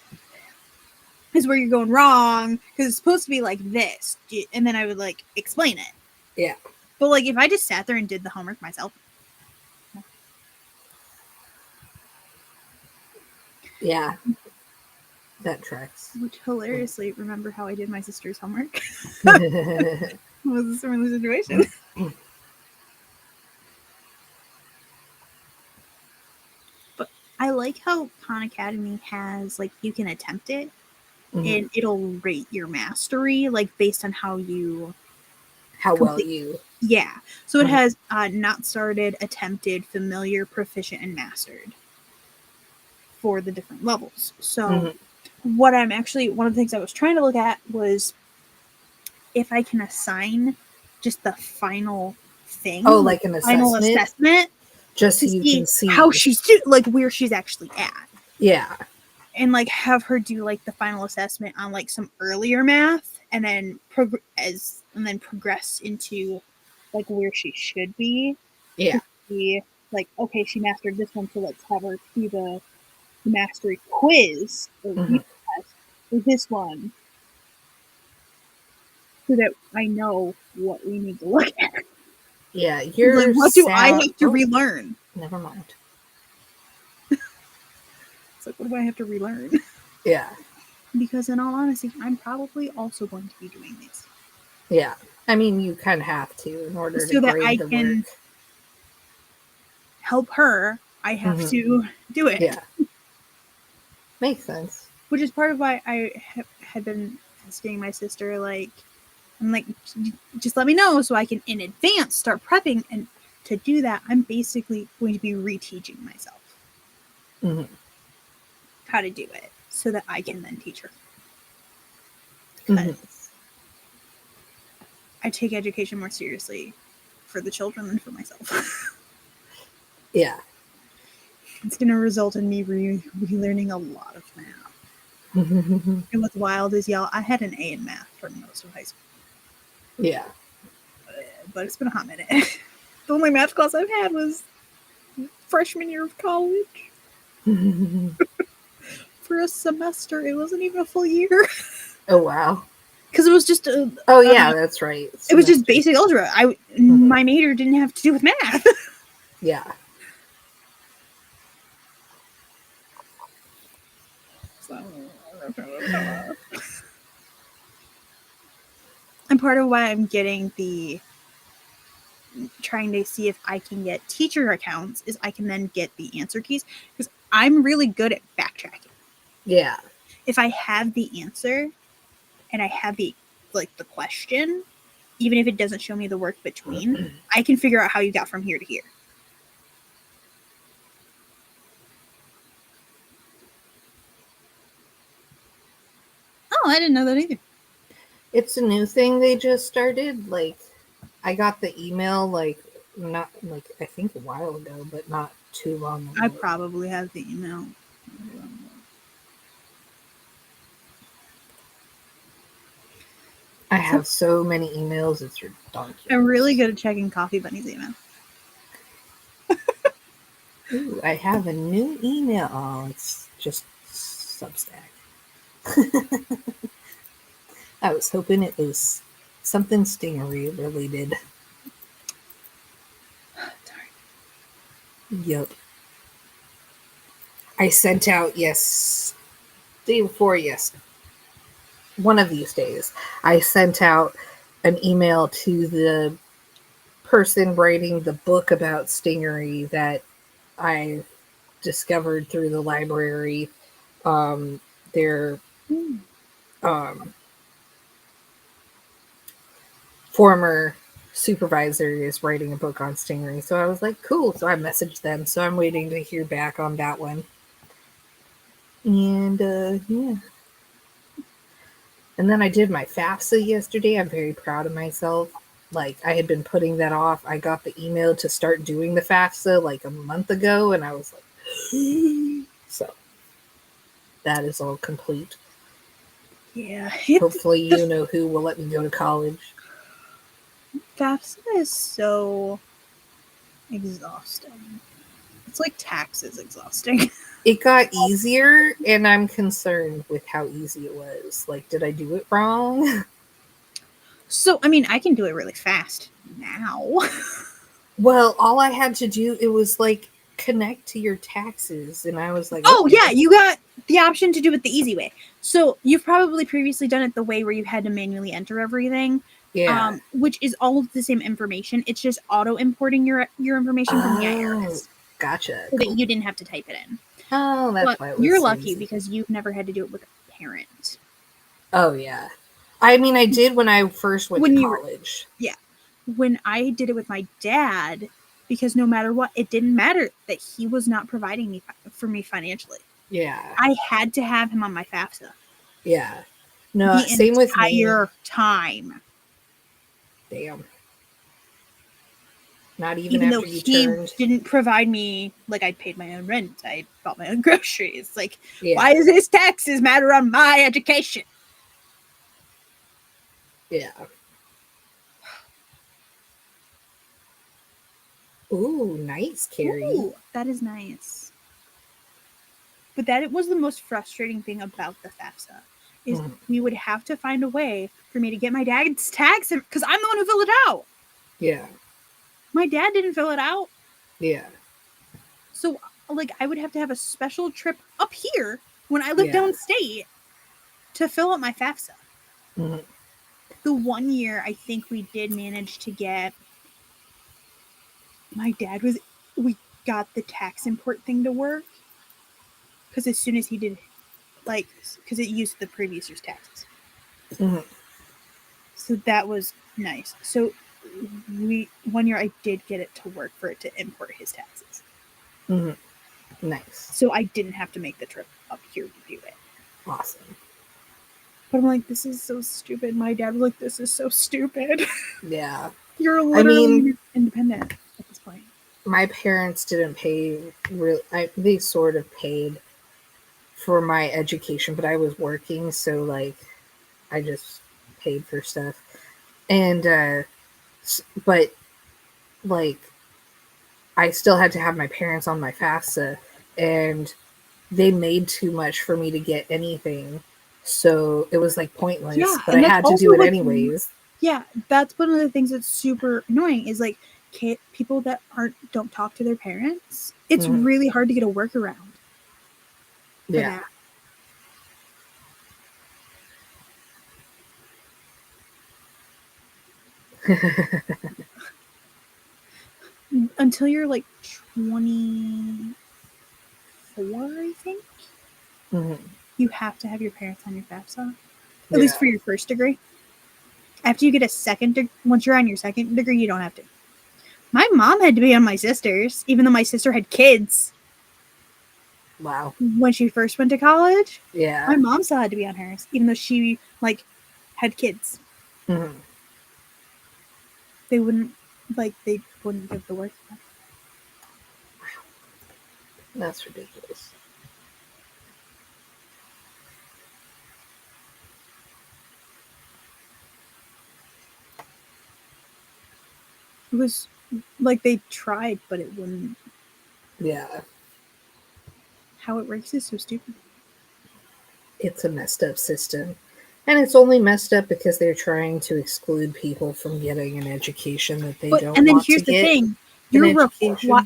is where you're going wrong, because it's supposed to be like this, and then I would explain it. Yeah. But if I just sat there and did the homework myself. Yeah. That tracks. Which hilariously, remember how I did my sister's homework? It was a similar situation. But I like how Khan Academy has you can attempt it, and it'll rate your mastery based on how well you. Yeah. So it has not started, attempted, familiar, proficient, and mastered for the different levels. So one of the things I was trying to look at was if I can assign just the final thing. Oh, like an final assessment? Just to so you see can see. how she's like where she's actually at. Yeah. And like have her do like the final assessment on like some earlier math, and then progress into like where she should be. Yeah. To see like, okay, she mastered this one, so let's have her do the mastery quiz or Mhm. test for this one, so that I know what we need to look at. Yeah, Like, you're what do I sound. have to relearn? Never mind. It's like, what do I have to relearn? Yeah. Because in all honesty, I'm probably also going to be doing these. Yeah. I mean, you kind of have to in order to So that I grade the can work. help her, I have Mhm. to do it. Yeah. Makes sense. Which is part of why I had been asking my sister, like, I'm like, just let me know so I can in advance start prepping. And to do that, I'm basically going to be reteaching myself Mhm. how to do it so that I can then teach her. Mhm. Because I take education more seriously for the children than for myself. Yeah. It's going to result in me relearning a lot of math. And what's wild is, y'all, I had an A in math for most of high school. Yeah. But it's been a hot minute. The only math class I've had was freshman year of college. For a semester. It wasn't even a full year. Oh, wow. Because it was just Oh, yeah, that's right. it was just basic algebra. My major didn't have to do with math. Yeah. So, and part of why I'm getting trying to see if I can get teacher accounts is I can then get the answer keys, because I'm really good at backtracking. Yeah. If I have the answer and I have the question, even if it doesn't show me the work between, I can figure out how you got from here to here. Oh, I didn't know that either. It's a new thing they just started. Like, I got the email, like, not, like, I think a while ago, but not too long ago. I probably have the email. I have so many emails, it's ridiculous. I'm really good at checking Coffee Bunny's email. Ooh, I have a new email. Oh, it's just Substack. I was hoping it was something Stingery related. Darn. Yep. I sent out, day before one of these days, I sent out an email to the person writing the book about Stingery that I discovered through the library. Their former supervisor is writing a book on Stingery. So I was like, cool. So I messaged them. So I'm waiting to hear back on that one. And yeah. And then I did my FAFSA yesterday. I'm very proud of myself. Like, I had been putting that off. I got the email to start doing the FAFSA like a month ago, and I was like, so that is all complete. Yeah. Hopefully, you know who will let me go to college. FAFSA is so exhausting. It's like taxes exhausting. It got easier, and I'm concerned with how easy it was. Like, did I do it wrong? So, I mean, I can do it really fast now. Well, all I had to do, it was like connect to your taxes, and I was like, Oh, okay. yeah, you got the option to do it the easy way. So, you've probably previously done it the way where you had to manually enter everything. Yeah. Which is all of the same information. It's just auto importing your information from the IRS. Gotcha. So Cool. that you didn't have to type it in. Oh, that's But why it was you're so lucky easy. because you've never had to do it with a parent. Oh, yeah. I mean, I did when I first went to college. Yeah. When I did it with my dad, because no matter what, it didn't matter that he was not providing for me financially. Yeah. I had to have him on my FAFSA. Yeah. No, The same with me. The entire time. Damn. Damn. Not even though after you he turned. didn't provide me, like, I paid my own rent, I bought my own groceries. Like, Yeah. why does his taxes matter on my education? Yeah. Ooh, nice, Carrie. Ooh, that is nice. But that was the most frustrating thing about the FAFSA, is we would have to find a way for me to get my dad's tax, because I'm the one who filled it out. Yeah. My dad didn't fill it out. Yeah. So, like, I would have to have a special trip up here when I lived downstate to fill out my FAFSA. Mm-hmm. The one year I think we did manage to get, we got the tax import thing to work, because as soon as he did, like, because it used the previous year's taxes. Mm-hmm. So that was nice. So one year I did get it to work for it to import his taxes. Mm-hmm. Nice. So I didn't have to make the trip up here to do it. Awesome. But I'm like, this is so stupid. My dad was like, this is so stupid. Yeah. You're literally independent at this point. My parents didn't pay, they sort of paid for my education, but I was working, so, like, I just paid for stuff. And, but, like, I still had to have my parents on my FAFSA, and they made too much for me to get anything. So it was, like, pointless, Yeah, but I had to do it anyways. Yeah, that's one of the things that's super annoying, is, like, people that don't talk to their parents. It's really hard to get a workaround for that. Until you're, like, 24, I think. You have to have your parents on your FAFSA, at least for your first degree. After you get a second once you're on your second degree, you don't have to. My mom had to be on my sister's, even though my sister had kids. Wow. When she first went to college, Yeah. my mom still had to be on hers, even though she, like, had kids. Mm-hmm. They wouldn't give the work. Wow. That's ridiculous. It was like they tried, but it wouldn't. Yeah. How it works is so stupid. It's a messed up system. And it's only messed up because they're trying to exclude people from getting an education that they don't want to get. And then here's the thing.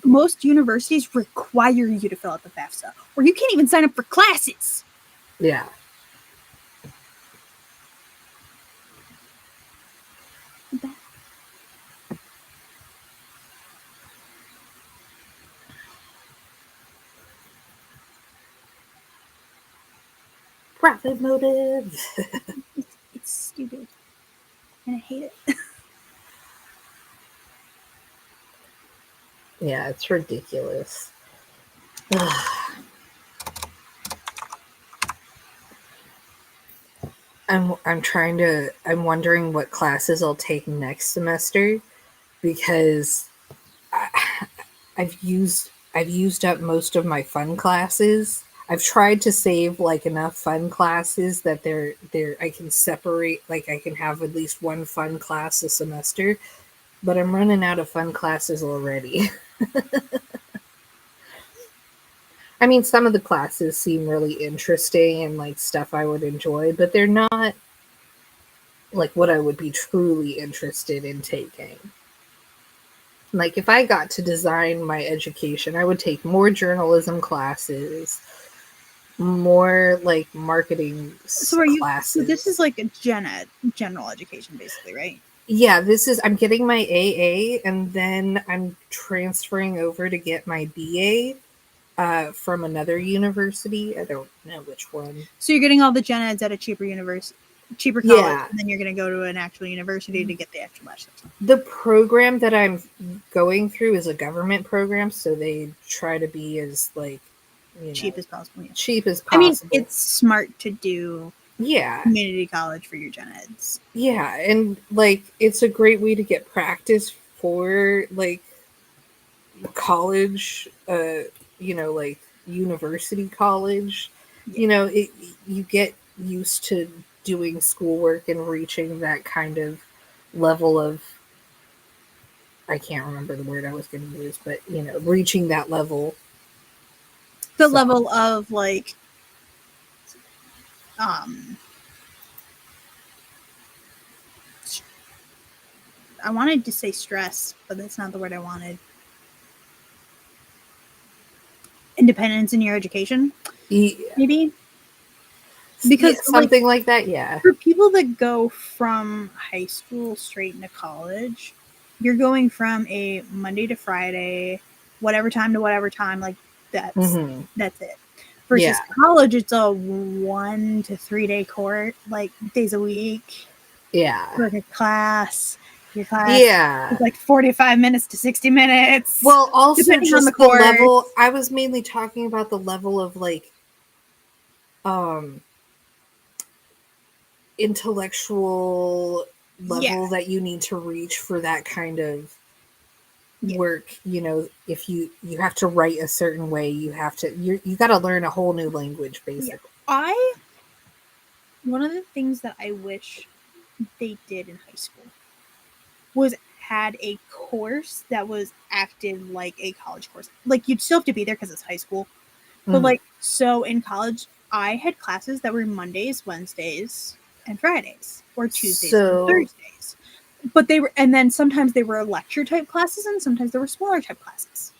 Most universities require you to fill out the FAFSA, or you can't even sign up for classes. Yeah. Profit motive. It's stupid. And I hate it. Yeah, it's ridiculous. I'm wondering what classes I'll take next semester, because I've used up most of my fun classes. I've tried to save, like, enough fun classes that I can separate, like, I can have at least one fun class a semester, but I'm running out of fun classes already. I mean, some of the classes seem really interesting and, like, stuff I would enjoy, but they're not, like, what I would be truly interested in taking. Like, if I got to design my education, I would take more journalism classes, more, like, marketing classes. So this is like a general education, basically, right? Yeah, I'm getting my AA, and then I'm transferring over to get my BA from another university. I don't know which one. So you're getting all the gen eds at a cheaper college, and then you're going to go to an actual university to get the actual bachelor's. The program that I'm going through is a government program, so they try to be as, like, cheap as possible. Yeah. Cheap as possible. I mean, it's smart to do Yeah. community college for your gen eds. Yeah, and, like, it's a great way to get practice for, like, college, like university college, Yeah. you get used to doing schoolwork and reaching that kind of level of, I can't remember the word I was going to use, but reaching that level. The So, level of like um I wanted to say stress, but that's not the word I wanted. Independence in your education, yeah, maybe? Because like something like that. Yeah. for people that go from high school straight into college, you're going from a Monday to Friday, whatever time to whatever time, like that's Hmm. that's it. Versus Yeah. college, it's a 1 to 3 day course, like days a week. Yeah. Like a class, your class is Yeah. like 45 minutes to 60 minutes, Well, also depending on the just the level. course. I was mainly talking about the level of like um intellectual Yeah, level that you need to reach for that kind of yeah, work. If you have to write a certain way, you got to learn a whole new language yeah. basically. One of the things that I wish they did in high school was had a course that was acted like a college course. Like you'd still have to be there because it's high school. But Mhm. like so in college, I had classes that were Mondays, Wednesdays, and Fridays, or Tuesdays and So Thursdays. But they were, and then sometimes they were lecture type classes, and sometimes they were smaller type classes.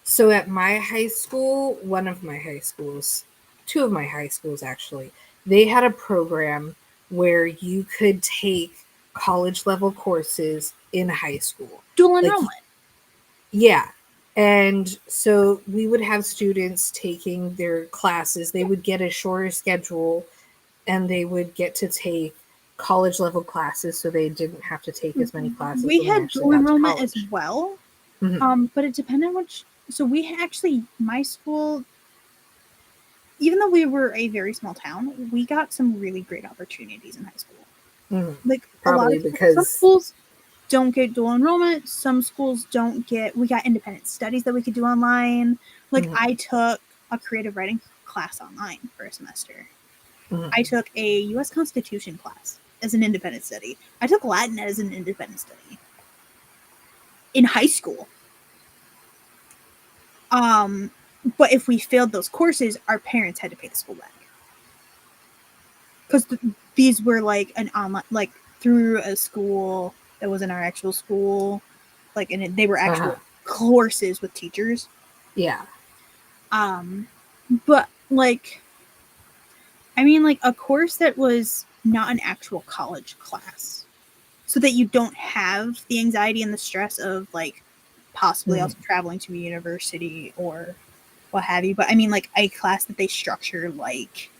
so at my high school, one of my high schools, two of my high schools actually, they had a program where you could take college level courses in high school. Dual Like, enrollment. yeah. And so we would have students taking their classes. They would get a shorter schedule and they would get to take college level classes so they didn't have to take as many classes We when they had actually dual got to enrollment as college. well, Hmm. but it depended on which. So we actually, my school, even though we were a very small town, we got some really great opportunities in high school. Hmm. Like a lot Probably of people, some because. schools don't get dual enrollment. Some schools don't get. We got independent studies that we could do online. Like Mhm, I took a creative writing class online for a semester. mhm. I took a U.S. Constitution class as an independent study. I took Latin as an independent study in high school. Um, but if we failed those courses, our parents had to pay the school back because these were like an online, like through a school that wasn't our actual school, like, and they were Uh-huh. actual courses with teachers. Yeah. Um, but like, I mean, like a course that was not an actual college class, so that you don't have the anxiety and the stress of like possibly Mhm. also traveling to a university or what have you. But I mean, like a class that they structure like,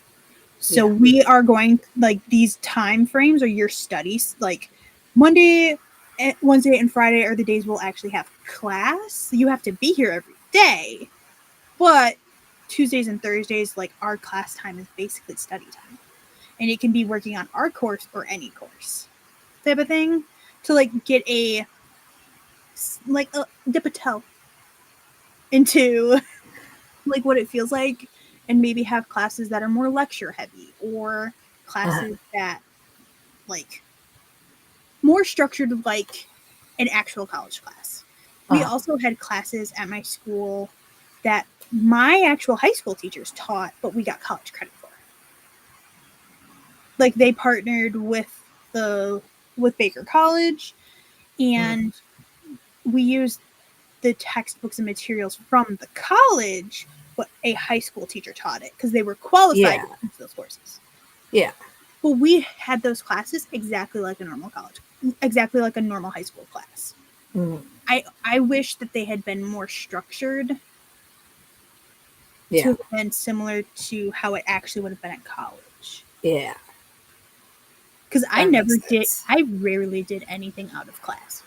so Yeah. we are going like these time frames are your studies. Like Monday, Wednesday, and Friday are the days we'll actually have class. You have to be here every day, but Tuesdays and Thursdays, like our class time is basically study time, and it can be working on our course or any course type of thing to like get a like a dip a toe into like what it feels like, and maybe have classes that are more lecture heavy or Uh-huh. classes that like more structured like an actual college class. We Uh-huh. also had classes at my school that my actual high school teachers taught, but we got college credit for. Like they partnered the with Baker College, Mhm. and we used the textbooks and materials from the college, but a high school teacher taught it because they were qualified Yeah. to teach those courses. Yeah. But we had those classes exactly like a normal college, exactly like a normal high school class. Mhm. I wish that they had been more structured to Yeah. have been similar to how it actually would have been at college. Yeah. Because I That never makes did, sense. I rarely did anything out of class.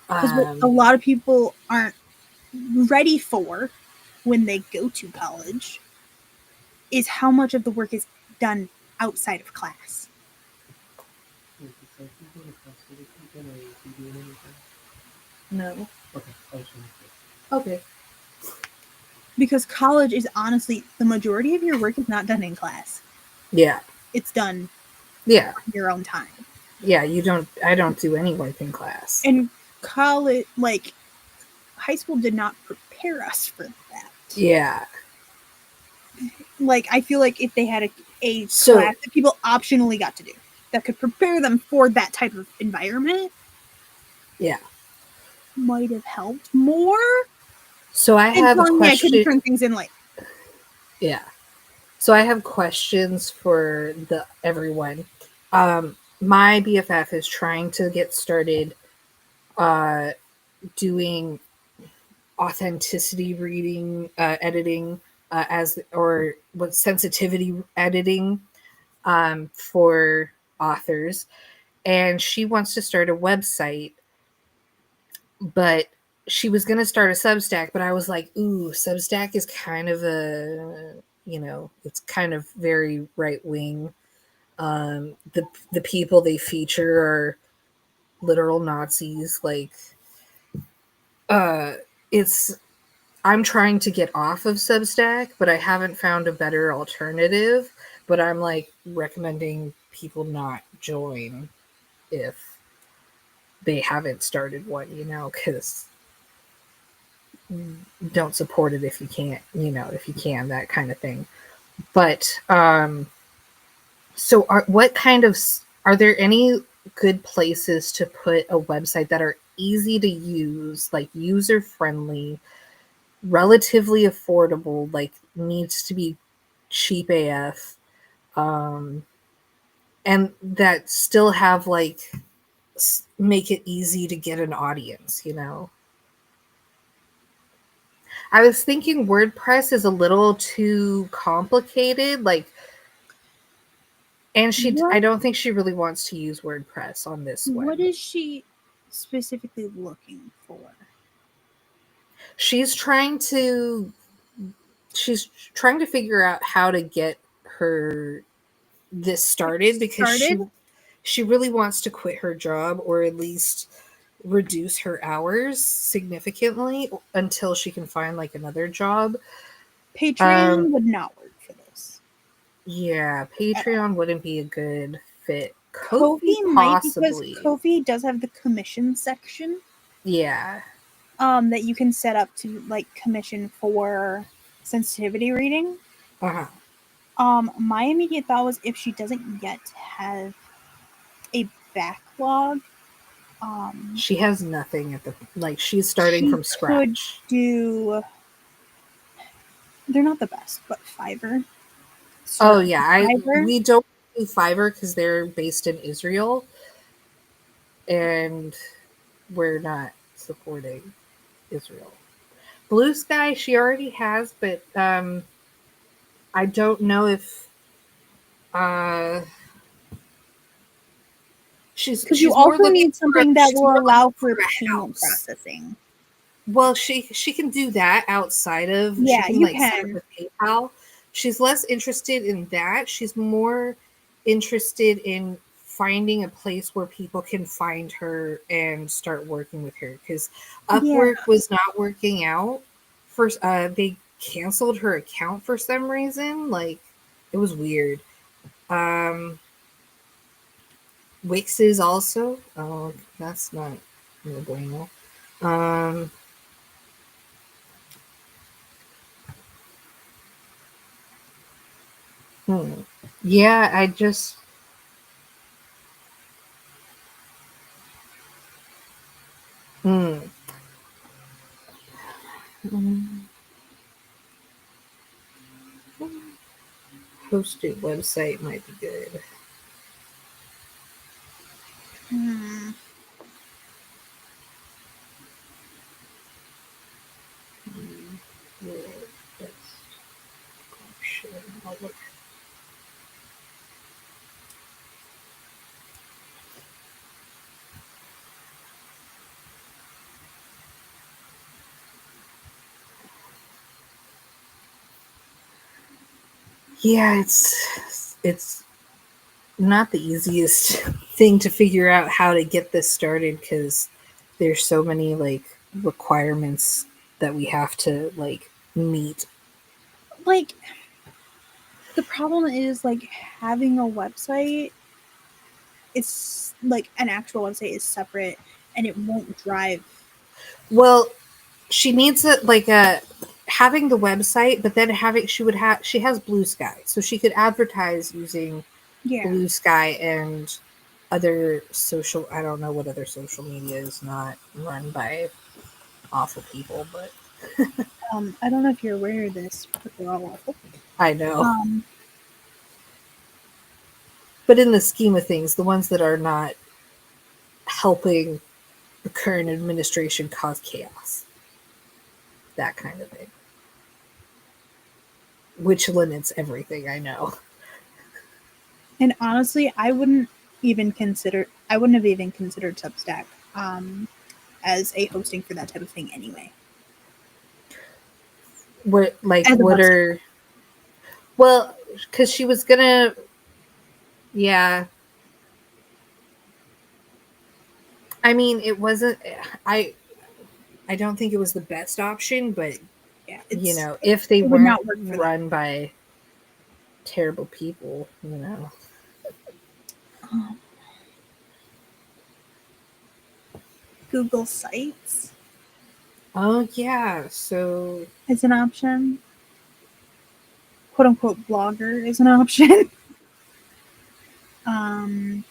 Because what a Um, lot of people aren't ready for when they go to college is how much of the work is done outside of class. No. Okay. Okay. Because college is honestly, the majority of your work is not done in class. Yeah. It's done Yeah. on your own time. Yeah. You don't. I don't do any work in class. And college, like, high school did not prepare us for that. Yeah. Like, I feel like if they had a So class that people optionally got to do that could prepare them for that type of environment, yeah. might have helped more. So I And have a telling me I couldn't question. turn things in late. Yeah. So I have questions for the everyone. My BFF is trying to get started uh, doing authenticity reading, editing, as or what sensitivity editing for authors, and she wants to start a website, but she was going to start a Substack, but I was like, ooh, Substack is kind of it's kind of very right wing. The people they feature are literal Nazis. Like, uh, it's I'm trying to get off of Substack, but I haven't found a better alternative. But I'm like recommending people not join if they haven't started one, because don't support it if you can't, if you can, that kind of thing. But so are there any good places to put a website that are easy to use, like user friendly, relatively affordable, like needs to be cheap AF, um, and that still have like make it easy to get an audience? I was thinking WordPress is a little too complicated, like, and I What don't think she really wants to use WordPress on this what one. is she specifically looking for? She's trying to she's trying to figure out how to get her this started, because Started? she really wants to quit her job, or at least reduce her hours significantly until she can find like another job. Patreon would not work for this Yeah, at all. Patreon wouldn't be a good fit. Kofi Ko-fi might, because possibly. Ko-fi does have the commission section Yeah. that you can set up to like commission for sensitivity reading. Uh-huh. My immediate thought was if she doesn't yet have a backlog, She has nothing at the like she's starting she from could scratch. do. They're not the best, but Fiverr. Oh Start yeah, with Fiverr. we don't do Fiverr because they're based in Israel, and we're not supporting Israel. Blue Sky she already has, but I don't know if uh Because you she's more also looking need for something that she's will more looking allow for for a payment house. processing. Well, she can do that outside of, she Yeah, can you like set up can. with PayPal. She's less interested in that. She's more interested in finding a place where people can find her and start working with her, because Yeah. Upwork was not working out. First, they canceled her account for some reason. Like, it was weird. Um, Wix is also. Oh, that's not no bueno. Um, hmm. Yeah, I just. Hmm. Hosted website might be good. Hmm. Yeah, that's shit. I'll look. Yeah, it's not the easiest thing to figure out how to get this started, because there's so many like requirements that we have to like meet. Like, the problem is like having a website. It's like an actual website is separate, and it won't drive. Well, she needs it like a having the website, but then she has Blue Sky, so she could advertise using Yeah. Blue Sky and other social. I don't know what other social media is not run by awful people, but I don't know if you're aware of this, but they're all awful. I know. But in the scheme of things, the ones that are not helping the current administration cause chaos, that kind of thing, which limits everything. I know. And honestly, I wouldn't have even considered Substack as a hosting for that type of thing anyway. What like As a what website. are well, because she was gonna, yeah. I mean, it wasn't. I don't think it was the best option, but Yeah, you know, if they it would weren't not work for run by terrible people, you know. that. Google Sites Oh yeah, so is an option. "Quote unquote" blogger is an option. um,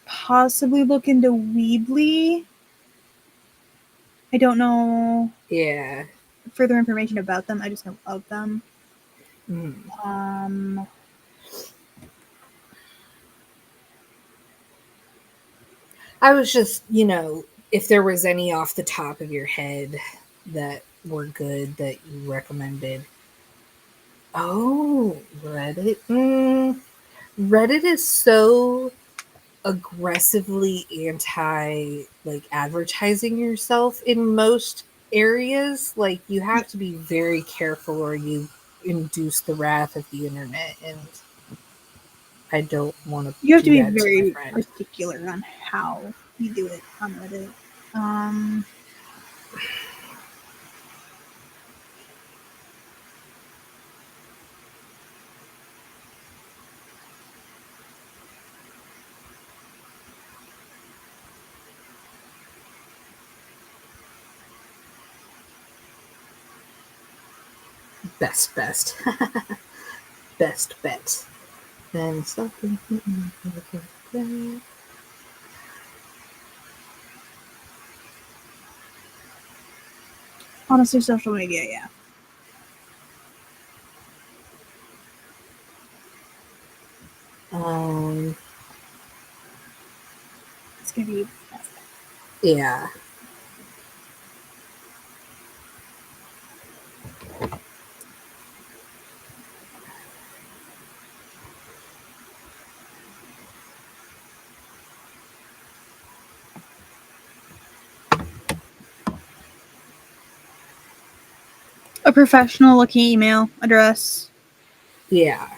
Possibly look into Weebly. I don't know yeah. further information about them. I just know of them. Mm. I was just, you know, if there was any off the top of your head that were good that you recommended. Oh, Reddit. Reddit is so aggressively anti like advertising yourself in most areas. Like you have to be very careful or you induce the wrath of the internet, and I don't want to You have to do be that to my very friend. particular on how you do it on Reddit. Best best bet. Then something. Honestly, social media, yeah. It's gonna be best. Yeah. A professional looking email address. Yeah.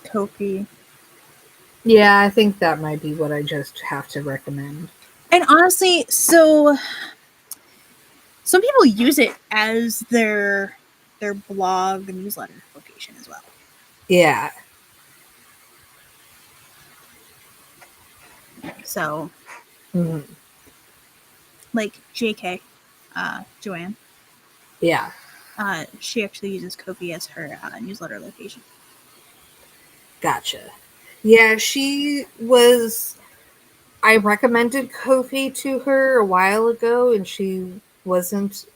Ko-fi. Yeah, I think that might be what I just have to recommend. And honestly, so some people use it as their blog newsletter location as well. Yeah. So, like JK, Joanne. Yeah. She actually uses Ko-fi as her newsletter location. Gotcha. Yeah, she was. I recommended Ko-fi to her a while ago, and she wasn't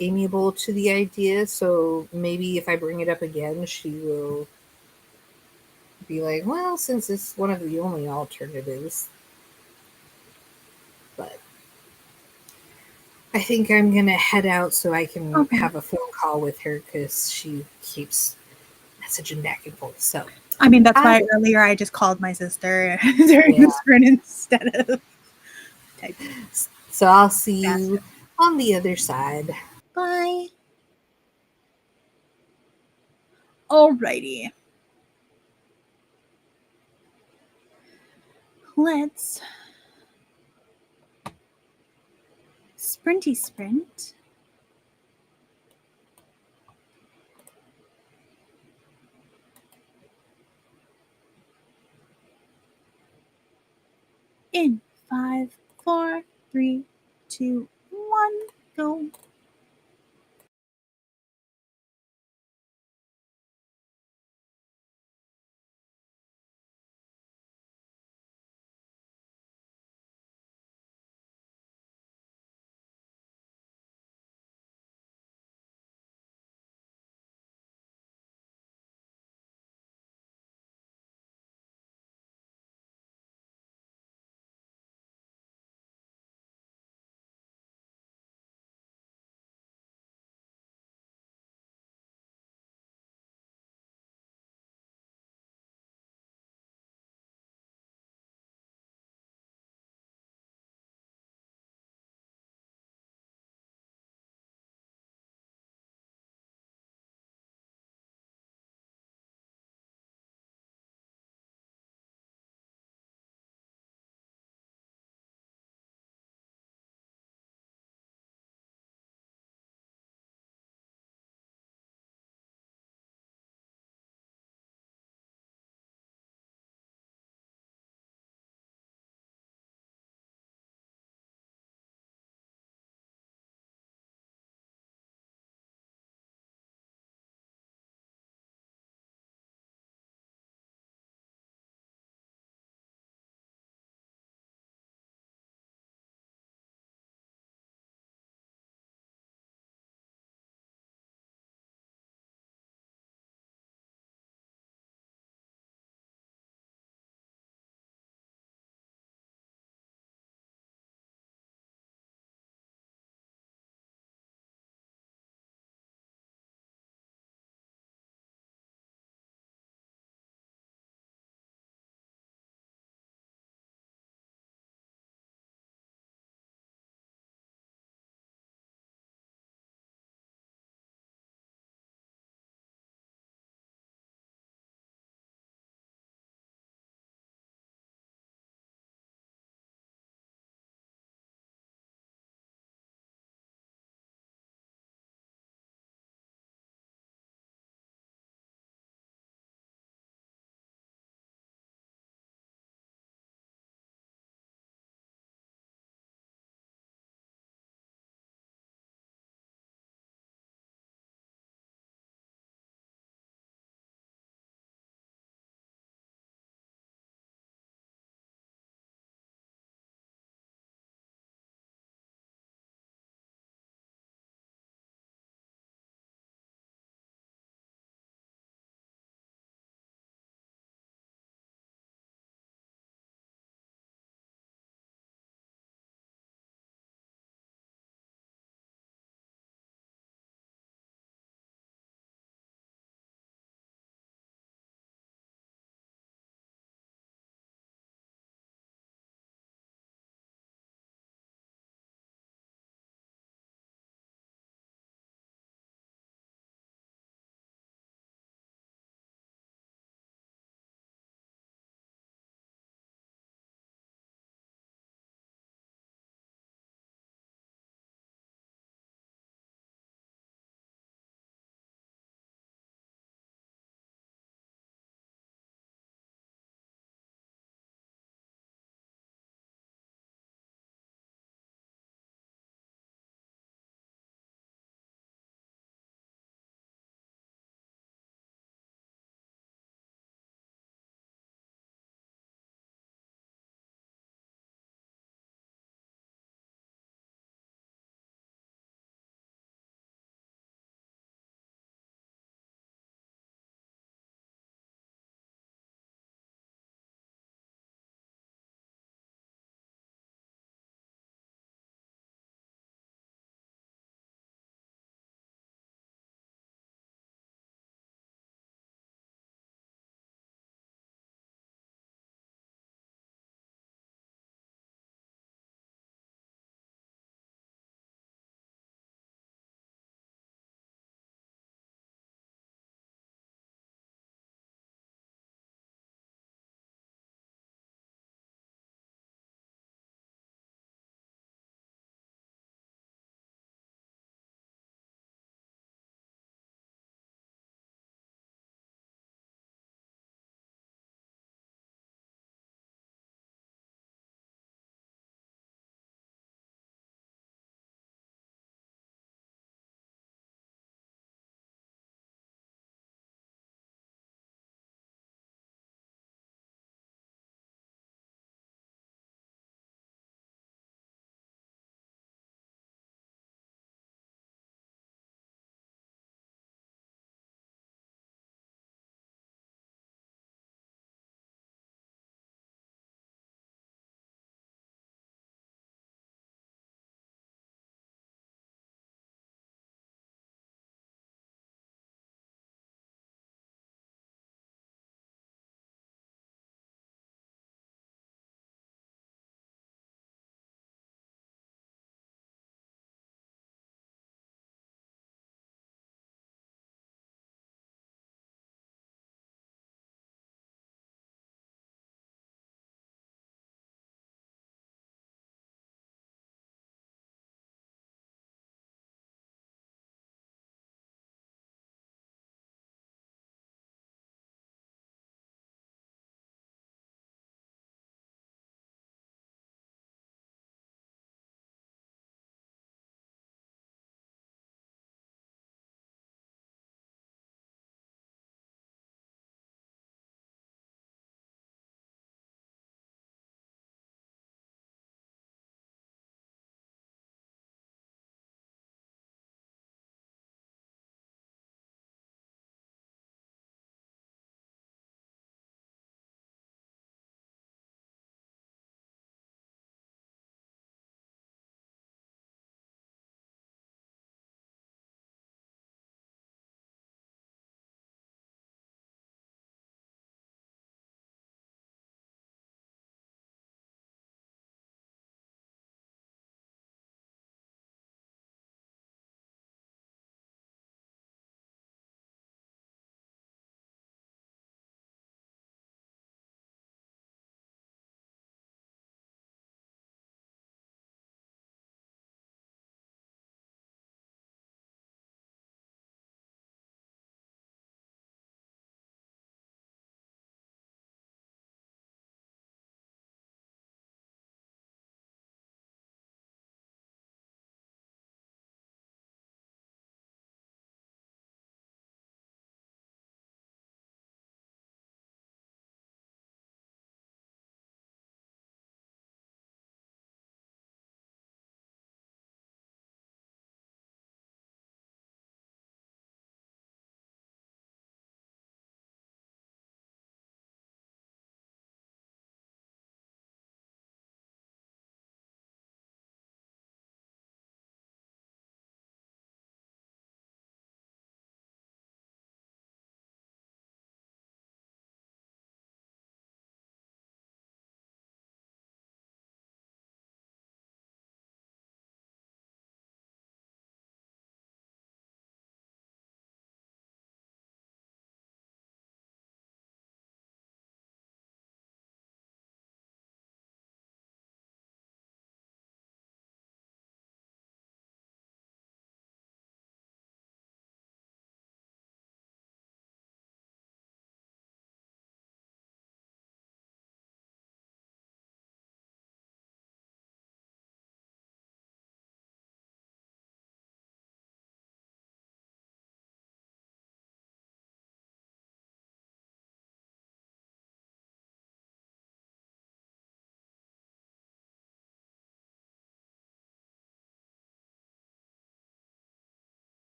amiable to the idea. So maybe if I bring it up again, she will be like, "Well, since it's one of the only alternatives." But I think I'm gonna head out so I can have a phone call with her because she keeps messaging back and forth. So I mean, that's why earlier I just called my sister during the sprint instead of typing. So I'll see you on the other side. Bye. Alrighty. Let's sprinty sprint. In 5, 4, 3, 2, 1, go.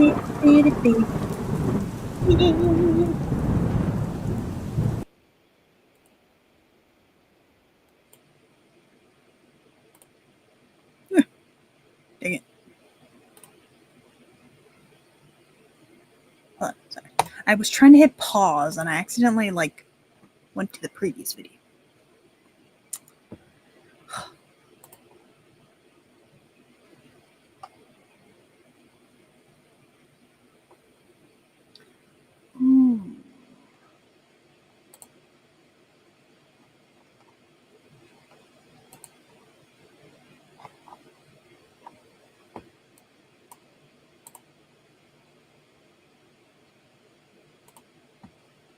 Dang it. Hold on, sorry. I was trying to hit pause and I accidentally went to the previous video. Ooh.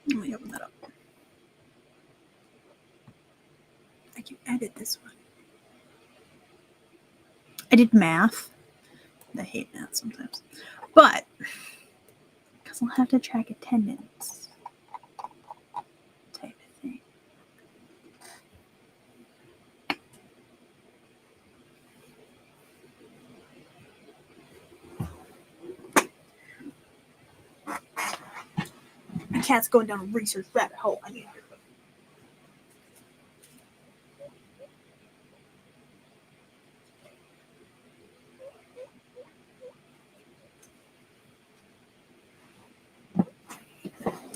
Let me open that up. I can edit this one. I did math. I hate math sometimes. But, because I'll have to track attendance. Type of thing. My cat's going down a research rabbit hole. I need her.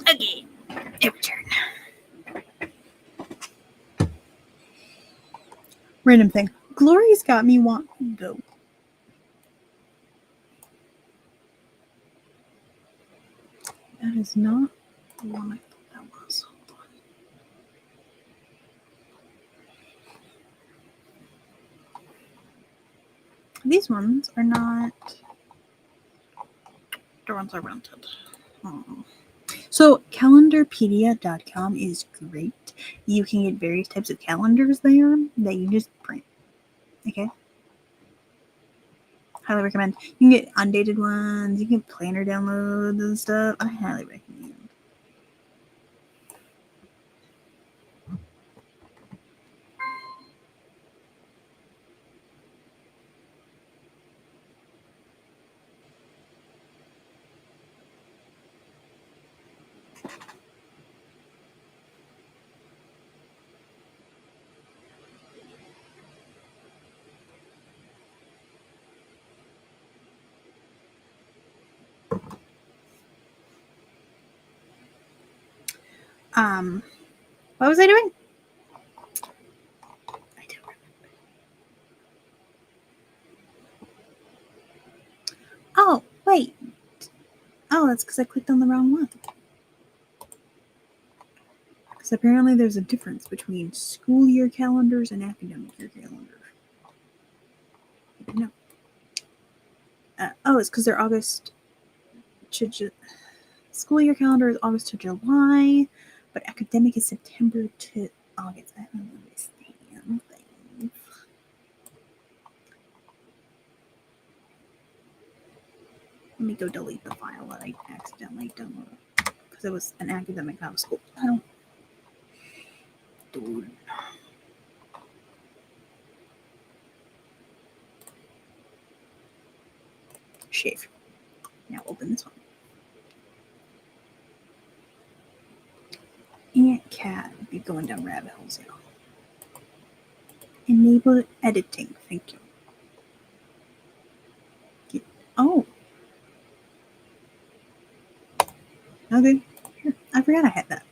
Okay, it returned. Random thing. Glory's got me wanting to go. That is not the one I thought that was. Hold on. These ones are not. The ones I rented. Oh. So calendarpedia.com is great. You can get various types of calendars there that you just print. Okay. Highly recommend. You can get undated ones. You can get planner downloads and stuff. I highly recommend. What was I doing? I don't remember. Oh, wait. Oh, that's because I clicked on the wrong one. Because apparently there's a difference between school year calendars and academic year calendars. No. It's because they're August to school year calendar is August to July, but academic is September to August. I don't understand things. Let me go delete the file that I accidentally downloaded because it was an academic, not a school file. Dude. Shave. Now open this one. Aunt Cat would be going down rabbit holes, y'all. Enable editing. Thank you. Oh. Okay. Here. I forgot I had that.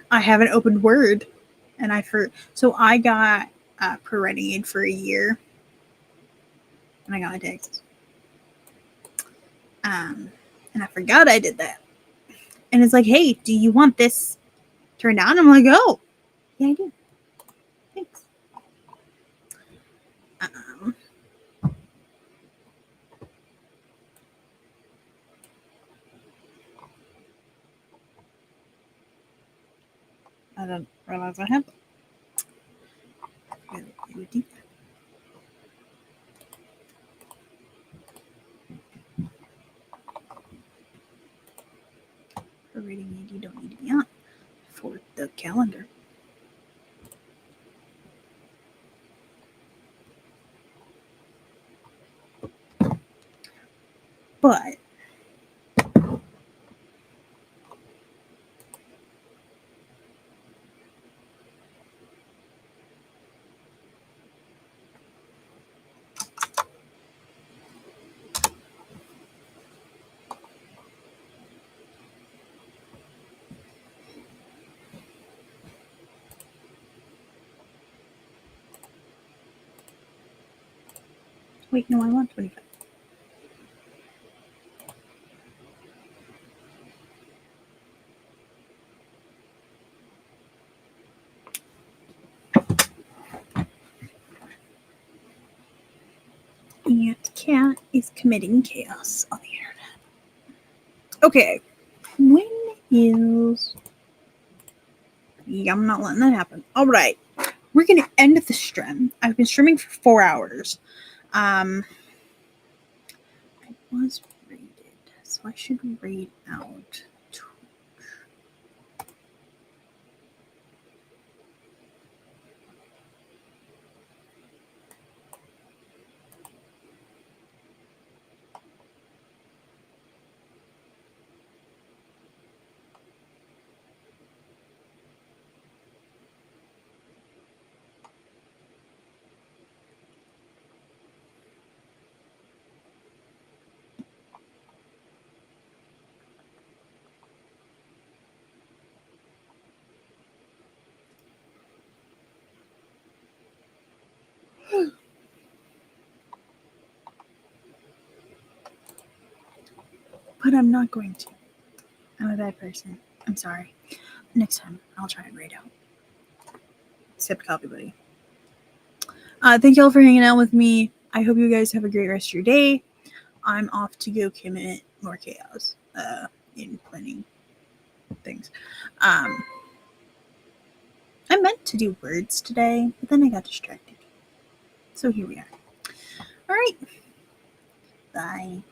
I haven't opened Word, and so I got pro-writing aid for a year, and I got a text. And I forgot I did that. And it's like, hey, do you want this turned on? I'm like, oh, yeah, I do. Thanks. I didn't realize I had that. For reading aid, you don't need to be on for the calendar. But wait, no, I want 25. And Cat is committing chaos on the internet. Okay, when is... Yeah, I'm not letting that happen. All right, we're gonna end the stream. I've been streaming for 4 hours. I was rated, so I should rate out. But I'm not going to. I'm a bad person. I'm sorry. Next time, I'll try and rate out. Except Copy Buddy. Thank you all for hanging out with me. I hope you guys have a great rest of your day. I'm off to go commit more chaos in planning things. I meant to do words today, but then I got distracted. So here we are. All right. Bye.